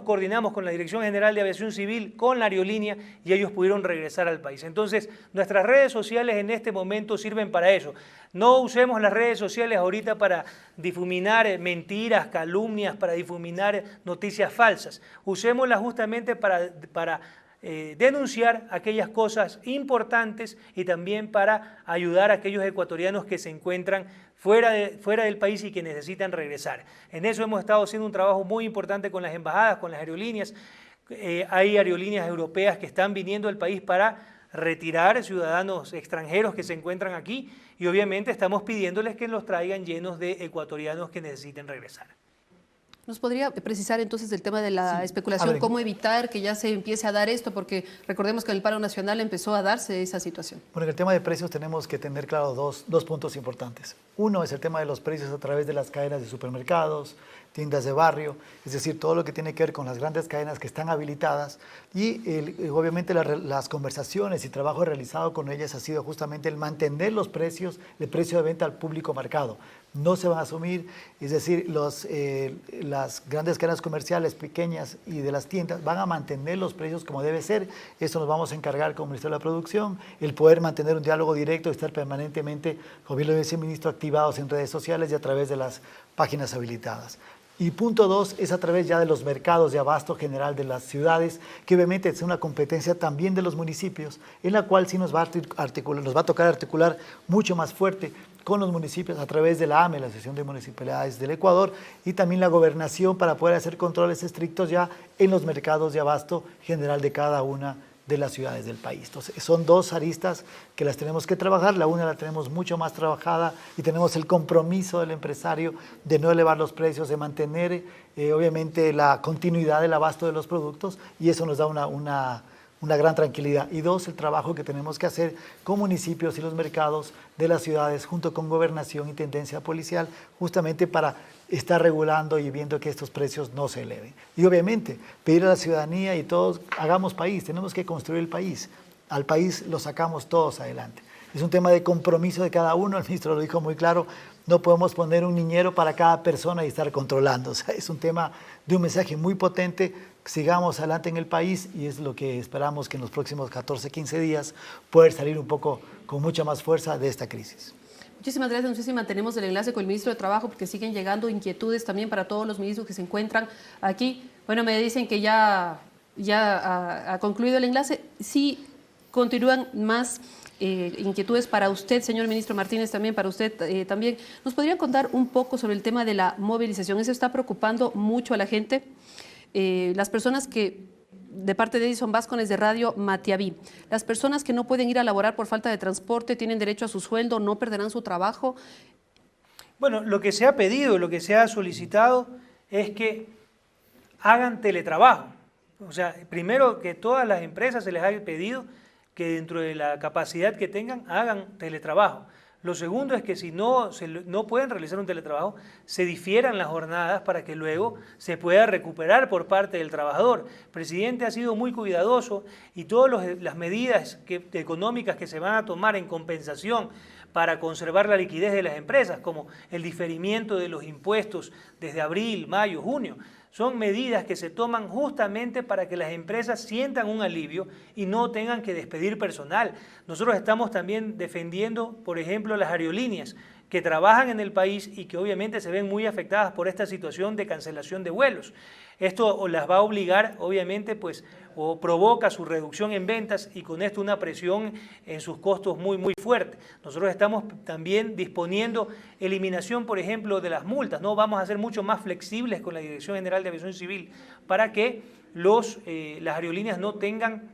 coordinamos con la Dirección General de Aviación Civil, con la aerolínea, y ellos pudieron regresar al país. Entonces, nuestras redes sociales en este momento sirven para eso. No usemos las redes sociales ahorita para difuminar mentiras, calumnias, para difuminar noticias falsas. Usémoslas justamente para denunciar aquellas cosas importantes y también para ayudar a aquellos ecuatorianos que se encuentran fuera del país y que necesitan regresar. En eso hemos estado haciendo un trabajo muy importante con las embajadas, con las aerolíneas. Hay aerolíneas europeas que están viniendo al país para retirar ciudadanos extranjeros que se encuentran aquí, y obviamente estamos pidiéndoles que los traigan llenos de ecuatorianos que necesiten regresar. ¿Nos podría precisar entonces el tema de la especulación? ¿Cómo evitar que ya se empiece a dar esto? Porque recordemos que en el paro nacional empezó a darse esa situación. Bueno, en el tema de precios tenemos que tener claro dos puntos importantes. Uno es el tema de los precios a través de las cadenas de supermercados, tiendas de barrio, es decir, todo lo que tiene que ver con las grandes cadenas que están habilitadas, y obviamente las conversaciones y trabajo realizado con ellas ha sido justamente el mantener los precios, el precio de venta al público marcado. No se van a asumir, es decir, las grandes cadenas comerciales pequeñas y de las tiendas van a mantener los precios como debe ser. Esto nos vamos a encargar como Ministerio de la Producción, el poder mantener un diálogo directo, estar permanentemente, como bien lo decía el ministro, activados en redes sociales y a través de las páginas habilitadas. Y punto 2 es a través ya de los mercados de abasto general de las ciudades, que obviamente es una competencia también de los municipios, en la cual sí nos va a tocar articular mucho más fuerte con los municipios a través de la AME, la Asociación de Municipalidades del Ecuador, y también la gobernación para poder hacer controles estrictos ya en los mercados de abasto general de cada una de las ciudades del país. Entonces, son dos aristas que las tenemos que trabajar. La una la tenemos mucho más trabajada y tenemos el compromiso del empresario de no elevar los precios, de mantener obviamente la continuidad del abasto de los productos, y eso nos da una gran tranquilidad. Y dos, el trabajo que tenemos que hacer con municipios y los mercados de las ciudades, junto con gobernación y tendencia policial, justamente para estar regulando y viendo que estos precios no se eleven. Y obviamente, pedir a la ciudadanía y todos, hagamos país, tenemos que construir el país. Al país lo sacamos todos adelante. Es un tema de compromiso de cada uno, el ministro lo dijo muy claro, no podemos poner un niñero para cada persona y estar controlando. O sea, es un tema de un mensaje muy potente. Sigamos adelante en el país, y es lo que esperamos que en los próximos 14, 15 días poder salir un poco con mucha más fuerza de esta crisis. Muchísimas gracias. No sé si mantenemos el enlace con el ministro de Trabajo, porque siguen llegando inquietudes también para todos los ministros que se encuentran aquí. Bueno, me dicen que ya ha concluido el enlace. Sí, continúan más inquietudes para usted, señor ministro Martínez, también para usted también. ¿Nos podrían contar un poco sobre el tema de la movilización? ¿Eso está preocupando mucho a la gente? Las personas que, de parte de Edison Vázquez de Radio Matiaví, las personas que no pueden ir a laborar por falta de transporte, ¿tienen derecho a su sueldo? ¿No perderán su trabajo? Bueno, lo que se ha pedido, lo que se ha solicitado es que hagan teletrabajo. O sea, primero que todas las empresas se les ha pedido que dentro de la capacidad que tengan hagan teletrabajo. Lo segundo es que si no pueden realizar un teletrabajo, se difieran las jornadas para que luego se pueda recuperar por parte del trabajador. El presidente ha sido muy cuidadoso y todas las medidas económicas que se van a tomar en compensación para conservar la liquidez de las empresas, como el diferimiento de los impuestos desde abril, mayo, junio, son medidas que se toman justamente para que las empresas sientan un alivio y no tengan que despedir personal. Nosotros estamos también defendiendo, por ejemplo, las aerolíneas que trabajan en el país y que obviamente se ven muy afectadas por esta situación de cancelación de vuelos. Esto las va a obligar, obviamente, pues, o provoca su reducción en ventas y con esto una presión en sus costos muy, muy fuerte. Nosotros estamos también disponiendo eliminación, por ejemplo, de las multas, ¿no? Vamos a ser mucho más flexibles con la Dirección General de Aviación Civil para que las aerolíneas no tengan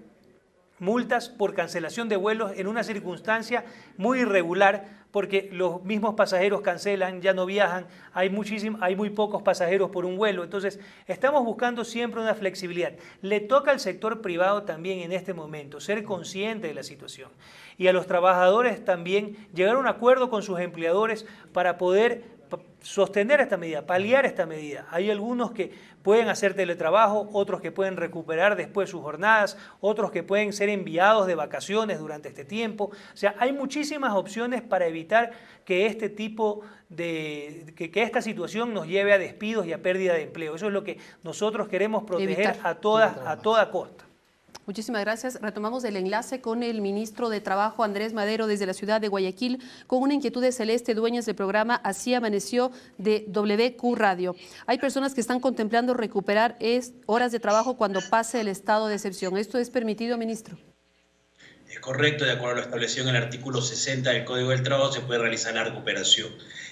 multas por cancelación de vuelos en una circunstancia muy irregular, porque los mismos pasajeros cancelan, ya no viajan, hay muy pocos pasajeros por un vuelo. Entonces, estamos buscando siempre una flexibilidad. Le toca al sector privado también en este momento ser consciente de la situación y a los trabajadores también llegar a un acuerdo con sus empleadores para poder sostener esta medida, paliar esta medida. Hay algunos que pueden hacer teletrabajo, otros que pueden recuperar después sus jornadas, otros que pueden ser enviados de vacaciones durante este tiempo. O sea, hay muchísimas opciones para evitar que este tipo que esta situación nos lleve a despidos y a pérdida de empleo. Eso es lo que nosotros queremos proteger a toda costa. Muchísimas gracias. Retomamos el enlace con el ministro de Trabajo, Andrés Madero, desde la ciudad de Guayaquil, con una inquietud de Celeste, dueñas del programa Así Amaneció de WQ Radio. Hay personas que están contemplando recuperar horas de trabajo cuando pase el estado de excepción. ¿Esto es permitido, ministro? Es correcto, de acuerdo a lo establecido en el artículo 60 del Código del Trabajo, se puede realizar la recuperación.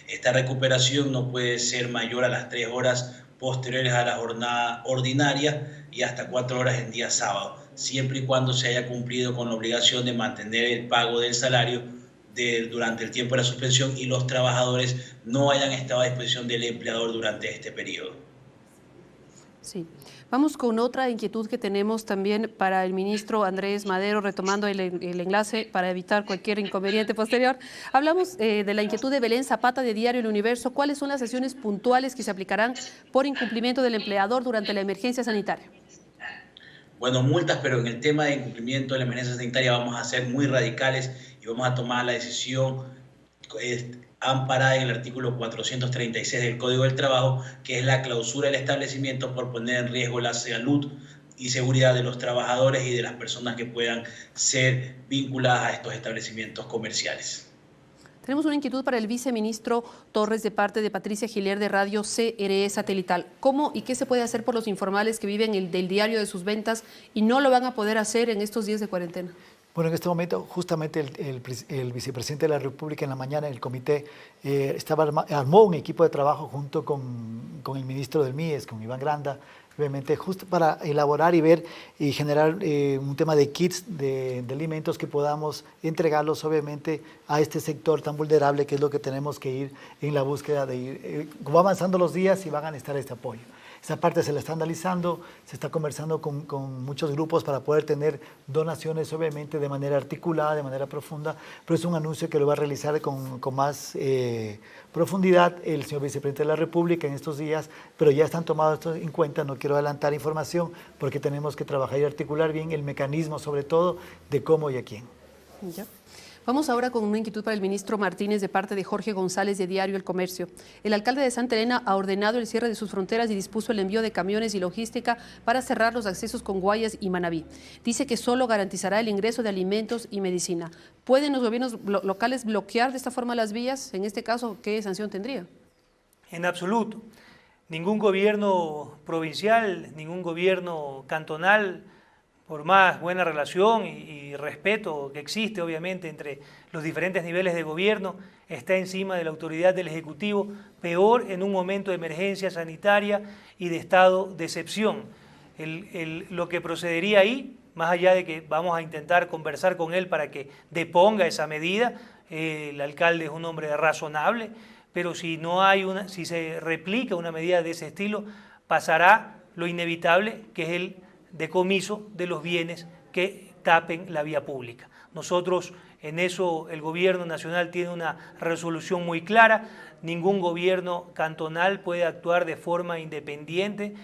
Esta recuperación no puede ser mayor a las 3 horas posteriores a la jornada ordinaria y hasta 4 horas en día sábado, siempre y cuando se haya cumplido con la obligación de mantener el pago del salario durante el tiempo de la suspensión y los trabajadores no hayan estado a disposición del empleador durante este periodo. Sí. Vamos con otra inquietud que tenemos también para el ministro Andrés Madero, retomando el enlace para evitar cualquier inconveniente posterior. Hablamos de la inquietud de Belén Zapata de Diario El Universo. ¿Cuáles son las acciones puntuales que se aplicarán por incumplimiento del empleador durante la emergencia sanitaria? Bueno, multas, pero en el tema de incumplimiento de la emergencia sanitaria vamos a ser muy radicales y vamos a tomar la decisión amparada en el artículo 436 del Código del Trabajo, que es la clausura del establecimiento por poner en riesgo la salud y seguridad de los trabajadores y de las personas que puedan ser vinculadas a estos establecimientos comerciales. Tenemos una inquietud para el viceministro Torres de parte de Patricia Gilier de Radio CRE Satelital. ¿Cómo y qué se puede hacer por los informales que viven del diario de sus ventas y no lo van a poder hacer en estos días de cuarentena? Bueno, en este momento justamente el vicepresidente de la República en la mañana en el comité armó un equipo de trabajo junto con el ministro del MIES, con Iván Granda, obviamente justo para elaborar y ver y generar un tema de kits de alimentos que podamos entregarlos obviamente a este sector tan vulnerable, que es lo que tenemos que ir en la búsqueda de ir. Va avanzando los días y van a necesitar este apoyo. Esa parte se la está analizando, se está conversando con muchos grupos para poder tener donaciones, obviamente, de manera articulada, de manera profunda, pero es un anuncio que lo va a realizar con más profundidad el señor vicepresidente de la República en estos días, pero ya están tomados esto en cuenta. No quiero adelantar información porque tenemos que trabajar y articular bien el mecanismo, sobre todo, de cómo y a quién. Ya. Vamos ahora con una inquietud para el ministro Martínez de parte de Jorge González de Diario El Comercio. El alcalde de Santa Elena ha ordenado el cierre de sus fronteras y dispuso el envío de camiones y logística para cerrar los accesos con Guayas y Manabí. Dice que solo garantizará el ingreso de alimentos y medicina. ¿Pueden los gobiernos locales bloquear de esta forma las vías? En este caso, ¿qué sanción tendría? En absoluto. Ningún gobierno provincial, ningún gobierno cantonal, por más buena relación y respeto que existe obviamente entre los diferentes niveles de gobierno, está encima de la autoridad del Ejecutivo, peor en un momento de emergencia sanitaria y de estado de excepción. Lo que procedería ahí, más allá de que vamos a intentar conversar con él para que deponga esa medida, el alcalde es un hombre razonable, pero si si se replica una medida de ese estilo, pasará lo inevitable, que es decomiso de los bienes que tapen la vía pública. Nosotros en eso, el gobierno nacional tiene una resolución muy clara. Ningún gobierno cantonal puede actuar de forma independiente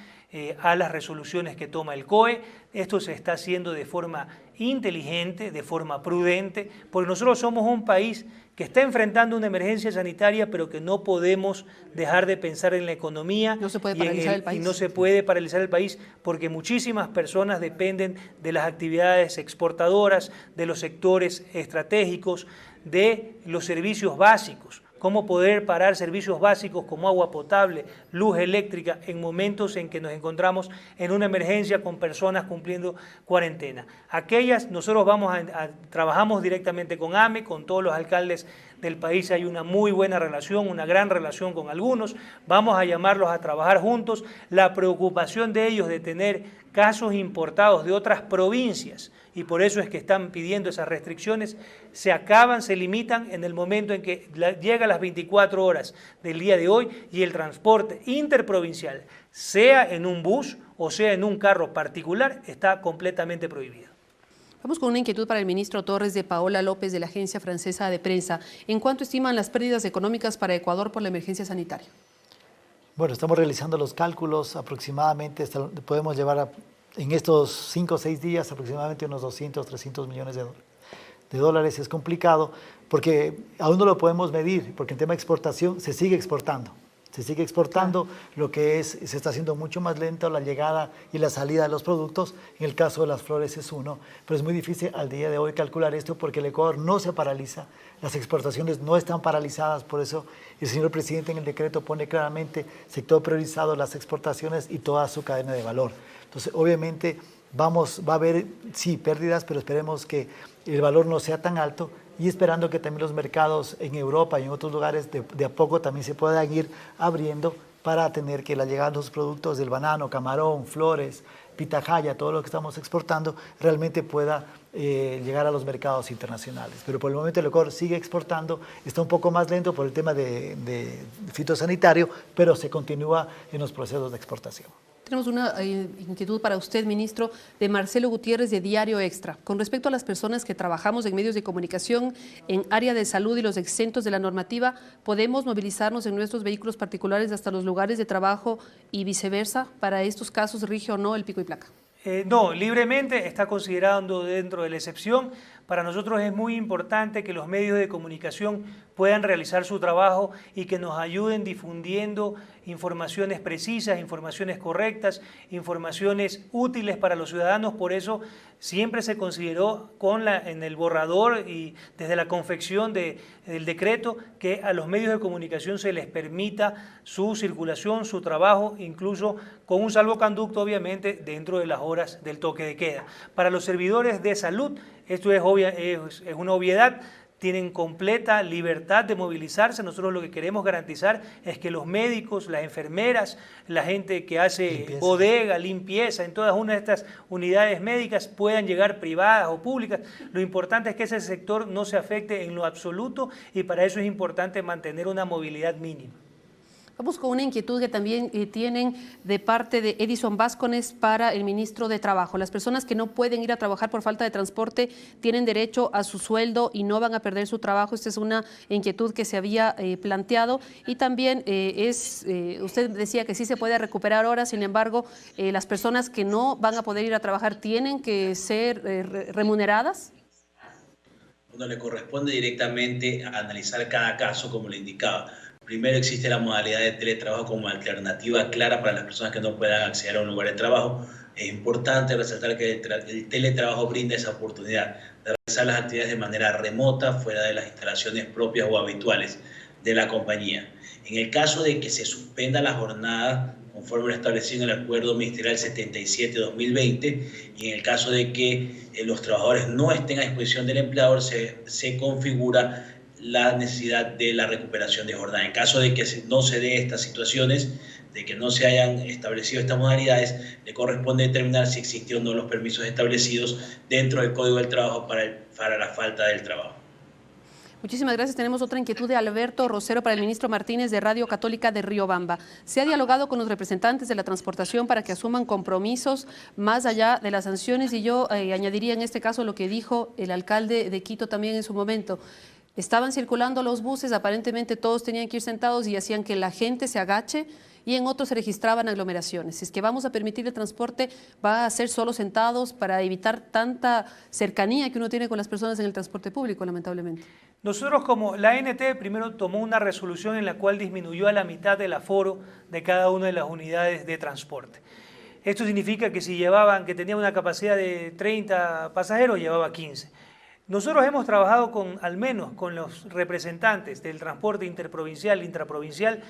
a las resoluciones que toma el COE. Esto se está haciendo de forma inteligente, de forma prudente, porque nosotros somos un país que está enfrentando una emergencia sanitaria, pero que no podemos dejar de pensar en la economía. No se puede paralizar el país. Y no se puede paralizar el país porque muchísimas personas dependen de las actividades exportadoras, de los sectores estratégicos, de los servicios básicos. Cómo poder parar servicios básicos como agua potable, luz eléctrica, en momentos en que nos encontramos en una emergencia con personas cumpliendo cuarentena. Nosotros trabajamos directamente con AME, con todos los alcaldes del país hay una muy buena relación, una gran relación con algunos. Vamos a llamarlos a trabajar juntos. La preocupación de ellos de tener casos importados de otras provincias, y por eso es que están pidiendo esas restricciones, se acaban, se limitan en el momento en que llega a las 24 horas del día de hoy y el transporte interprovincial, sea en un bus o sea en un carro particular, está completamente prohibido. Vamos con una inquietud para el ministro Torres de Paola López de la Agencia Francesa de Prensa. ¿En cuánto estiman las pérdidas económicas para Ecuador por la emergencia sanitaria? Bueno, estamos realizando los cálculos, aproximadamente podemos llevar en estos 5 o 6 días aproximadamente unos 200, 300 millones de dólares. Es complicado porque aún no lo podemos medir, porque en tema de exportación se sigue exportando. Se sigue exportando, lo que se está haciendo mucho más lento la llegada y la salida de los productos. En el caso de las flores es uno, pero es muy difícil al día de hoy calcular esto porque el Ecuador no se paraliza, las exportaciones no están paralizadas, por eso el señor presidente en el decreto pone claramente sector priorizado, las exportaciones y toda su cadena de valor. Entonces, obviamente va a haber, sí, pérdidas, pero esperemos que el valor no sea tan alto y esperando que también los mercados en Europa y en otros lugares de a poco también se puedan ir abriendo para tener que la llegada de los productos del banano, camarón, flores, pitahaya, todo lo que estamos exportando, realmente pueda llegar a los mercados internacionales. Pero por el momento el Ecuador sigue exportando, está un poco más lento por el tema de fitosanitario, pero se continúa en los procesos de exportación. Tenemos una inquietud para usted, ministro, de Marcelo Gutiérrez de Diario Extra. Con respecto a las personas que trabajamos en medios de comunicación, en área de salud y los exentos de la normativa, ¿podemos movilizarnos en nuestros vehículos particulares hasta los lugares de trabajo y viceversa? ¿Para estos casos rige o no el pico y placa? No, libremente está considerando dentro de la excepción. Para nosotros es muy importante que los medios de comunicación puedan realizar su trabajo y que nos ayuden difundiendo informaciones precisas, informaciones correctas, informaciones útiles para los ciudadanos. Por eso siempre se consideró en el borrador y desde la confección del decreto que a los medios de comunicación se les permita su circulación, su trabajo, incluso con un salvoconducto, obviamente, dentro de las horas del toque de queda. Para los servidores de salud, esto es una obviedad, tienen completa libertad de movilizarse. Nosotros lo que queremos garantizar es que los médicos, las enfermeras, la gente que hace bodega, limpieza, en todas una de estas unidades médicas puedan llegar privadas o públicas. Lo importante es que ese sector no se afecte en lo absoluto y para eso es importante mantener una movilidad mínima. Vamos con una inquietud que también tienen de parte de Edison Vázquez para el ministro de Trabajo. Las personas que no pueden ir a trabajar por falta de transporte tienen derecho a su sueldo y no van a perder su trabajo. Esta es una inquietud que se había planteado y también usted decía que sí se puede recuperar horas, sin embargo, las personas que no van a poder ir a trabajar tienen que ser remuneradas. Bueno, le corresponde directamente a analizar cada caso como le indicaba. Primero existe la modalidad de teletrabajo como alternativa clara para las personas que no puedan acceder a un lugar de trabajo. Es importante resaltar que el teletrabajo brinda esa oportunidad de realizar las actividades de manera remota, fuera de las instalaciones propias o habituales de la compañía. En el caso de que se suspenda la jornada, conforme lo establecido en el Acuerdo Ministerial 77-2020, y en el caso de que los trabajadores no estén a disposición del empleador, se configura la necesidad de la recuperación de jornada. En caso de que no se dé estas situaciones, de que no se hayan establecido estas modalidades, le corresponde determinar si existieron o no los permisos establecidos dentro del Código del Trabajo para la falta del trabajo. Muchísimas gracias. Tenemos otra inquietud de Alberto Rosero para el ministro Martínez de Radio Católica de Riobamba. ¿Se ha dialogado con los representantes de la transportación para que asuman compromisos más allá de las sanciones? Y yo añadiría en este caso lo que dijo el alcalde de Quito también en su momento. Estaban circulando los buses, aparentemente todos tenían que ir sentados y hacían que la gente se agache, y en otros se registraban aglomeraciones. Si es que vamos a permitir el transporte, va a ser solo sentados para evitar tanta cercanía que uno tiene con las personas en el transporte público, lamentablemente. Nosotros, como la ANT, primero tomó una resolución en la cual disminuyó a la mitad el aforo de cada una de las unidades de transporte. Esto significa que si que tenía una capacidad de 30 pasajeros, llevaba 15. Nosotros hemos trabajado al menos con los representantes del transporte interprovincial, intraprovincial,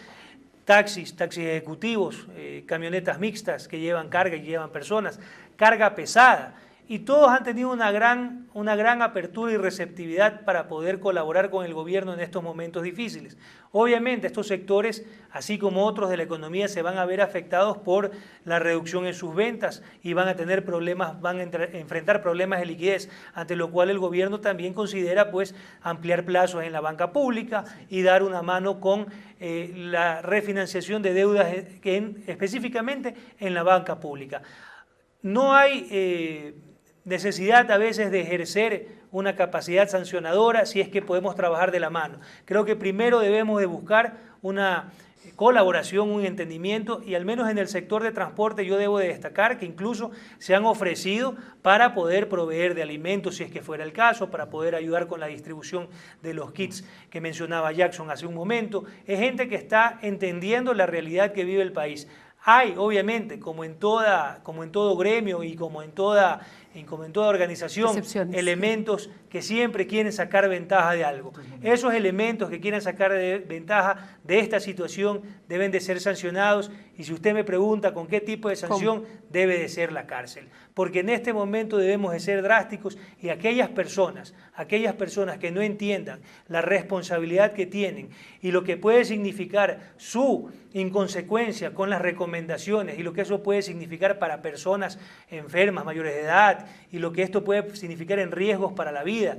taxis ejecutivos, camionetas mixtas que llevan carga y llevan personas, carga pesada, y todos han tenido una gran apertura y receptividad para poder colaborar con el gobierno en estos momentos difíciles. Obviamente estos sectores, así como otros de la economía, se van a ver afectados por la reducción en sus ventas y van a tener problemas, van a enfrentar problemas de liquidez, ante lo cual el gobierno también considera pues ampliar plazos en la banca pública y dar una mano con la refinanciación de deudas específicamente en la banca pública. No hay necesidad a veces de ejercer una capacidad sancionadora si es que podemos trabajar de la mano. Creo que primero debemos de buscar una colaboración, un entendimiento, y al menos en el sector de transporte yo debo de destacar que incluso se han ofrecido para poder proveer de alimentos si es que fuera el caso, para poder ayudar con la distribución de los kits que mencionaba Jackson hace un momento. Es gente que está entendiendo la realidad que vive el país. Hay, obviamente, como en todo gremio y como en toda organización, elementos que siempre quieren sacar ventaja de algo. Esos elementos que quieren sacar ventaja de esta situación deben de ser sancionados, y si usted me pregunta con qué tipo de sanción, debe de ser la cárcel. Porque en este momento debemos de ser drásticos, y aquellas personas que no entiendan la responsabilidad que tienen y lo que puede significar su inconsecuencia con las recomendaciones y lo que eso puede significar para personas enfermas, mayores de edad, y lo que esto puede significar en riesgos para la vida,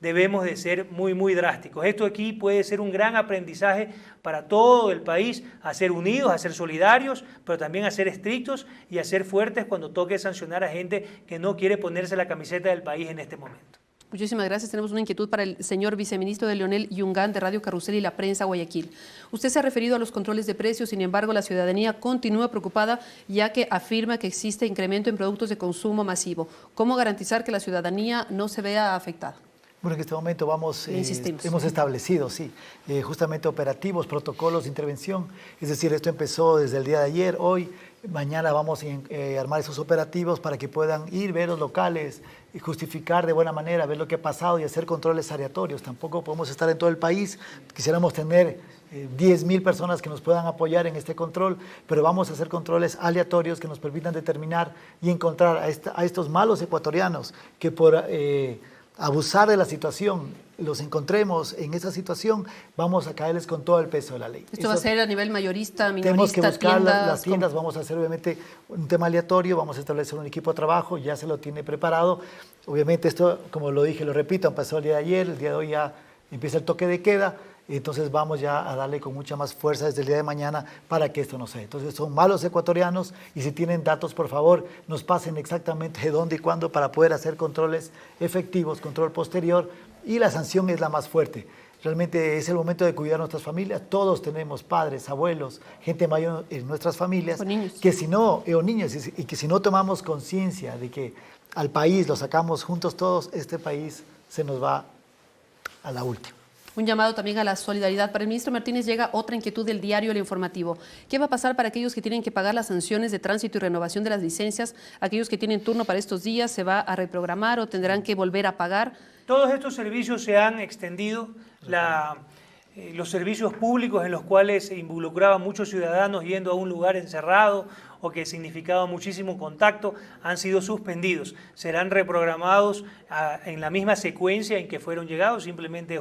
debemos de ser muy drásticos. Esto aquí puede ser un gran aprendizaje para todo el país, a ser unidos, a ser solidarios, pero también a ser estrictos y a ser fuertes cuando toque sancionar a gente que no quiere ponerse la camiseta del país en este momento. Muchísimas gracias. Tenemos una inquietud para el señor viceministro de Leonel Yungán de Radio Carrusel y La Prensa Guayaquil. Usted se ha referido a los controles de precios, sin embargo, la ciudadanía continúa preocupada ya que afirma que existe incremento en productos de consumo masivo. ¿Cómo garantizar que la ciudadanía no se vea afectada? Bueno, en este momento hemos establecido, justamente operativos, protocolos de intervención. Es decir, esto empezó desde el día de ayer, hoy, mañana vamos a armar esos operativos para que puedan ir, ver los locales y justificar de buena manera, ver lo que ha pasado y hacer controles aleatorios. Tampoco podemos estar en todo el país, quisiéramos tener 10.000 personas que nos puedan apoyar en este control, pero vamos a hacer controles aleatorios que nos permitan determinar y encontrar a estos malos ecuatorianos que por abusar de la situación, los encontremos en esa situación, vamos a caerles con todo el peso de la ley. ¿Esto va a ser a nivel mayorista, minorista, tenemos que buscar tiendas? Las tiendas, vamos a hacer obviamente un tema aleatorio, vamos a establecer un equipo de trabajo, ya se lo tiene preparado. Obviamente esto, como lo dije, lo repito, empezó el día de ayer, el día de hoy ya empieza el toque de queda, entonces vamos ya a darle con mucha más fuerza desde el día de mañana para que esto no sea. Entonces son malos ecuatorianos, y si tienen datos, por favor, nos pasen exactamente de dónde y cuándo para poder hacer controles efectivos, control posterior, y la sanción es la más fuerte. Realmente es el momento de cuidar a nuestras familias. Todos tenemos padres, abuelos, gente mayor en nuestras familias, o niños, y que si no tomamos conciencia de que al país lo sacamos juntos todos, este país se nos va a la última. Un llamado también a la solidaridad. Para el ministro Martínez llega otra inquietud del diario El Informativo. ¿Qué va a pasar para aquellos que tienen que pagar las sanciones de tránsito y renovación de las licencias? Aquellos que tienen turno para estos días, ¿se va a reprogramar o tendrán que volver a pagar? Todos estos servicios se han extendido. Los servicios públicos en los cuales se involucraban muchos ciudadanos yendo a un lugar encerrado o que significaba muchísimo contacto han sido suspendidos. Serán reprogramados en la misma secuencia en que fueron llegados, simplemente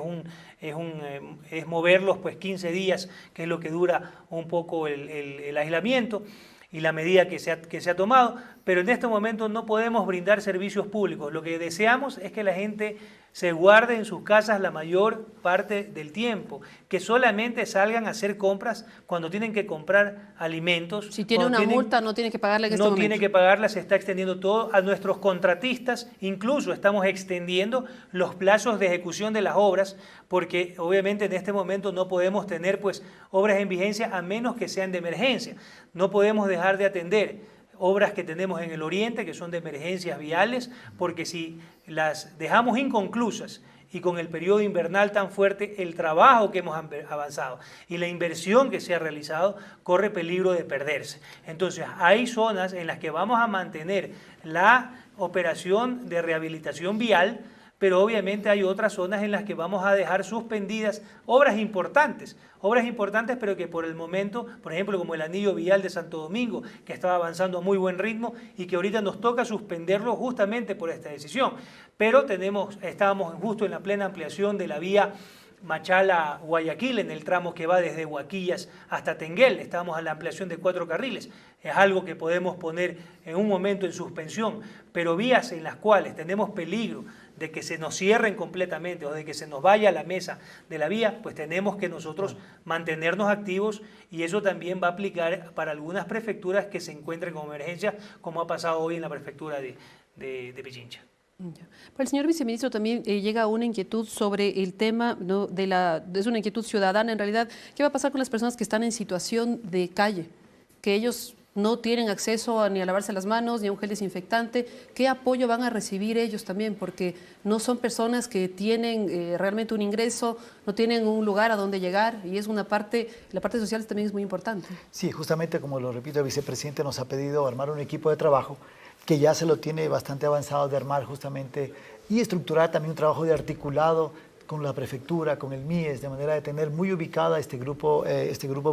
es moverlos pues 15 días, que es lo que dura un poco el aislamiento y la medida que se ha tomado, pero en este momento no podemos brindar servicios públicos. Lo que deseamos es que la gente se guarden en sus casas la mayor parte del tiempo, que solamente salgan a hacer compras cuando tienen que comprar alimentos. Si tiene una multa, no tiene que pagarla en este momento. No tiene que pagarla, se está extendiendo todo. A nuestros contratistas incluso estamos extendiendo los plazos de ejecución de las obras, porque obviamente en este momento no podemos tener pues obras en vigencia a menos que sean de emergencia. No podemos dejar de atender obras que tenemos en el oriente, que son de emergencias viales, porque si las dejamos inconclusas y con el periodo invernal tan fuerte, el trabajo que hemos avanzado y la inversión que se ha realizado corre peligro de perderse. Entonces, hay zonas en las que vamos a mantener la operación de rehabilitación vial, pero obviamente hay otras zonas en las que vamos a dejar suspendidas obras importantes, pero que por el momento, por ejemplo, como el anillo vial de Santo Domingo, que estaba avanzando a muy buen ritmo y que ahorita nos toca suspenderlo justamente por esta decisión. Pero estábamos justo en la plena ampliación de la vía Machala-Guayaquil, en el tramo que va desde Huaquillas hasta Tenguel. Estamos a la ampliación de 4 carriles. Es algo que podemos poner en un momento en suspensión, pero vías en las cuales tenemos peligro de que se nos cierren completamente o de que se nos vaya a la mesa de la vía, pues tenemos que nosotros mantenernos activos, y eso también va a aplicar para algunas prefecturas que se encuentren con emergencia, como ha pasado hoy en la prefectura de Pichincha. Para el señor viceministro también llega una inquietud sobre el tema, ¿no? Es una inquietud ciudadana en realidad. ¿Qué va a pasar con las personas que están en situación de calle? Que ellos no tienen acceso ni a lavarse las manos, ni a un gel desinfectante. ¿Qué apoyo van a recibir ellos también? Porque no son personas que tienen realmente un ingreso, no tienen un lugar a donde llegar, y es la parte social también es muy importante. Sí, justamente como lo repito, el vicepresidente nos ha pedido armar un equipo de trabajo que ya se lo tiene bastante avanzado de armar justamente y estructurar también un trabajo de articulado con la prefectura, con el MIES, de manera de tener muy ubicada este grupo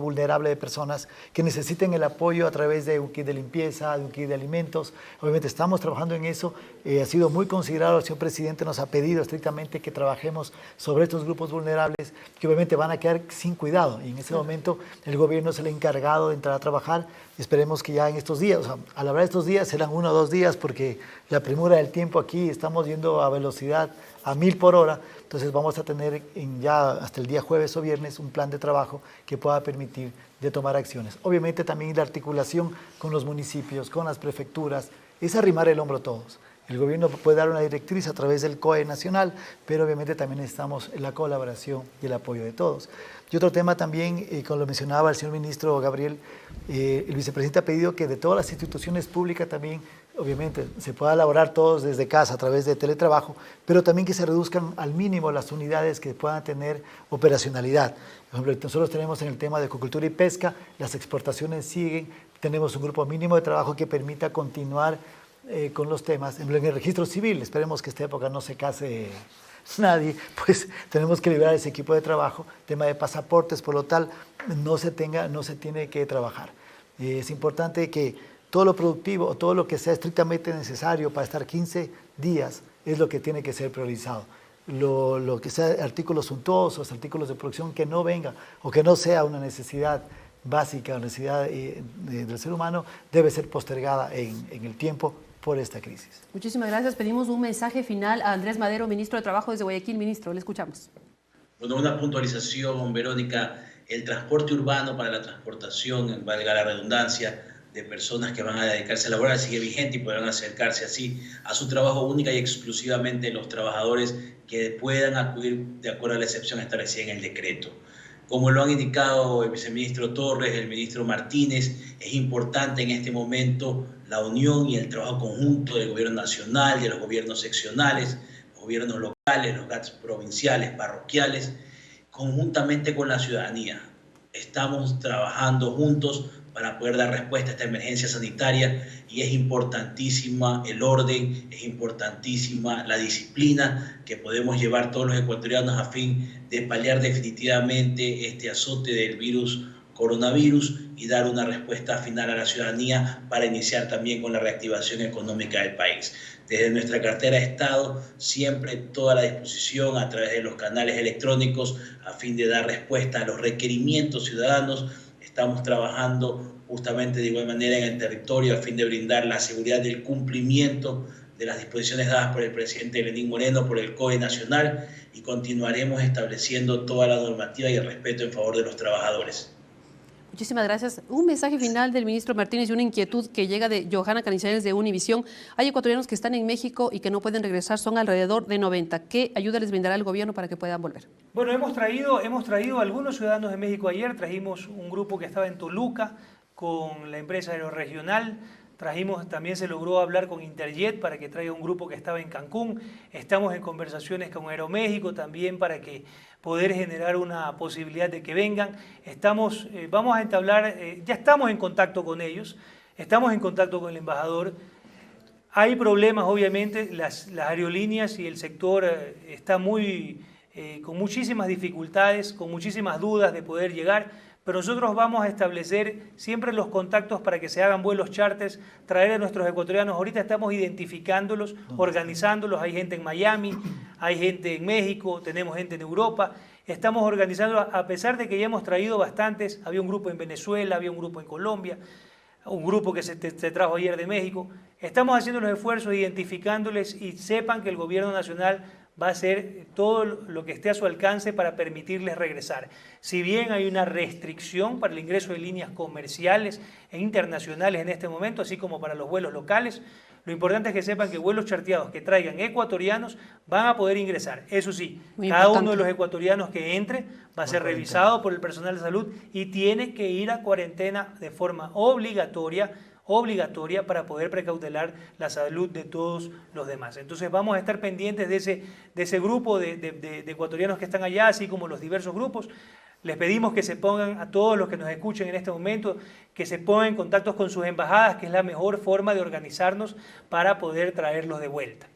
vulnerable de personas que necesiten el apoyo a través de un kit de limpieza, de un kit de alimentos. Obviamente estamos trabajando en eso, ha sido muy considerado, el señor presidente nos ha pedido estrictamente que trabajemos sobre estos grupos vulnerables, que obviamente van a quedar sin cuidado, y en ese momento el gobierno es el encargado de entrar a trabajar. Esperemos que ya en estos días, al hablar de estos días, serán 1 o 2 días, porque la premura del tiempo aquí, estamos yendo a velocidad a 1000 por hora, entonces vamos a tener ya hasta el día jueves o viernes un plan de trabajo que pueda permitir de tomar acciones. Obviamente también la articulación con los municipios, con las prefecturas, es arrimar el hombro todos. El gobierno puede dar una directriz a través del COE nacional, pero obviamente también necesitamos la colaboración y el apoyo de todos. Y otro tema también, como lo mencionaba el señor ministro Gabriel, el vicepresidente ha pedido que de todas las instituciones públicas también, obviamente, se pueda elaborar todos desde casa a través de teletrabajo, pero también que se reduzcan al mínimo las unidades que puedan tener operacionalidad. Por ejemplo, nosotros tenemos en el tema de acuicultura y pesca, las exportaciones siguen, tenemos un grupo mínimo de trabajo que permita continuar con los temas. En el registro civil, esperemos que esta época no se case nadie, pues tenemos que liberar ese equipo de trabajo. Tema de pasaportes, por lo tal, no se tiene que trabajar. Es importante que todo lo productivo o todo lo que sea estrictamente necesario para estar 15 días es lo que tiene que ser priorizado. Lo que sea artículos suntuosos, artículos de producción que no venga o que no sea una necesidad básica, una necesidad del ser humano, debe ser postergada en el tiempo por esta crisis. Muchísimas gracias. Pedimos un mensaje final a Andrés Madero, ministro de Trabajo desde Guayaquil. Ministro, le escuchamos. Bueno, una puntualización, Verónica. El transporte urbano para la transportación, valga la redundancia, de personas que van a dedicarse a laborar sigue vigente y podrán acercarse así a su trabajo única y exclusivamente los trabajadores que puedan acudir de acuerdo a la excepción establecida en el decreto. Como lo han indicado el viceministro Torres, el ministro Martínez, es importante en este momento la unión y el trabajo conjunto del gobierno nacional, de los gobiernos seccionales, los gobiernos locales, los GATS provinciales, parroquiales, conjuntamente con la ciudadanía. Estamos trabajando juntos para poder dar respuesta a esta emergencia sanitaria y es importantísima el orden, es importantísima la disciplina que podemos llevar todos los ecuatorianos a fin de paliar definitivamente este azote del virus coronavirus y dar una respuesta final a la ciudadanía para iniciar también con la reactivación económica del país. Desde nuestra cartera de Estado, siempre toda la disposición a través de los canales electrónicos a fin de dar respuesta a los requerimientos ciudadanos. Estamos trabajando justamente de igual manera en el territorio a fin de brindar la seguridad del cumplimiento de las disposiciones dadas por el presidente Lenín Moreno, por el COE Nacional, y continuaremos estableciendo toda la normativa y el respeto en favor de los trabajadores. Muchísimas gracias. Un mensaje final del ministro Martínez y una inquietud que llega de Johanna Canizales de Univisión. Hay ecuatorianos que están en México y que no pueden regresar, son alrededor de 90. ¿Qué ayuda les brindará el gobierno para que puedan volver? Bueno, hemos traído algunos ciudadanos de México ayer. Trajimos un grupo que estaba en Toluca con la empresa aeroregional. También se logró hablar con Interjet para que traiga un grupo que estaba en Cancún. Estamos en conversaciones con Aeroméxico también para que poder generar una posibilidad de que vengan. Vamos a entablar, ya estamos en contacto con ellos, estamos en contacto con el embajador. Hay problemas, obviamente, las aerolíneas y el sector está con muchísimas dificultades, con muchísimas dudas de poder llegar. Pero nosotros vamos a establecer siempre los contactos para que se hagan vuelos charters, traer a nuestros ecuatorianos. Ahorita estamos identificándolos, organizándolos. Hay gente en Miami, hay gente en México, tenemos gente en Europa. Estamos organizando, a pesar de que ya hemos traído bastantes. Había un grupo en Venezuela, había un grupo en Colombia, un grupo que se trajo ayer de México. Estamos haciendo los esfuerzos, identificándoles, y sepan que el gobierno nacional va a hacer todo lo que esté a su alcance para permitirles regresar. Si bien hay una restricción para el ingreso de líneas comerciales e internacionales en este momento, así como para los vuelos locales, lo importante es que sepan que vuelos charteados que traigan ecuatorianos van a poder ingresar. Eso sí, cada uno de los ecuatorianos que entre va a ser revisado por el personal de salud y tiene que ir a cuarentena de forma obligatoria para poder precautelar la salud de todos los demás. Entonces vamos a estar pendientes de ese grupo de ecuatorianos que están allá, así como los diversos grupos. Les pedimos que se pongan, a todos los que nos escuchen en este momento, que se pongan en contacto con sus embajadas, que es la mejor forma de organizarnos para poder traerlos de vuelta.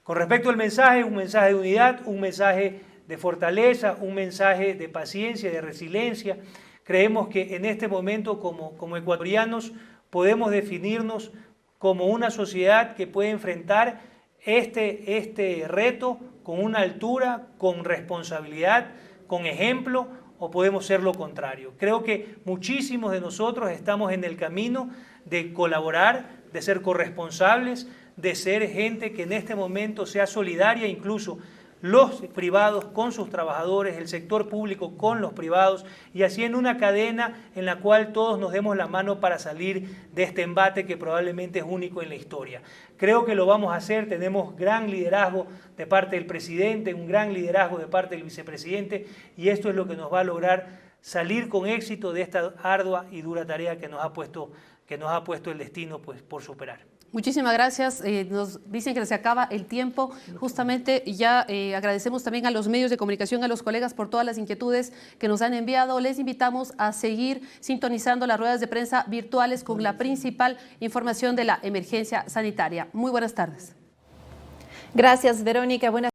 Con respecto al mensaje, un mensaje de unidad, un mensaje de fortaleza, un mensaje de paciencia, de resiliencia. Creemos que en este momento como ecuatorianos podemos definirnos como una sociedad que puede enfrentar este reto con una altura, con responsabilidad, con ejemplo, o podemos ser lo contrario. Creo que muchísimos de nosotros estamos en el camino de colaborar, de ser corresponsables, de ser gente que en este momento sea solidaria, incluso los privados con sus trabajadores, el sector público con los privados, y así en una cadena en la cual todos nos demos la mano para salir de este embate que probablemente es único en la historia. Creo que lo vamos a hacer, tenemos gran liderazgo de parte del presidente, un gran liderazgo de parte del vicepresidente, y esto es lo que nos va a lograr salir con éxito de esta ardua y dura tarea que nos ha puesto el destino por superar. Muchísimas gracias. Nos dicen que se acaba el tiempo. Justamente ya agradecemos también a los medios de comunicación, a los colegas por todas las inquietudes que nos han enviado. Les invitamos a seguir sintonizando las ruedas de prensa virtuales con la principal información de la emergencia sanitaria. Muy buenas tardes. Gracias, Verónica. Buenas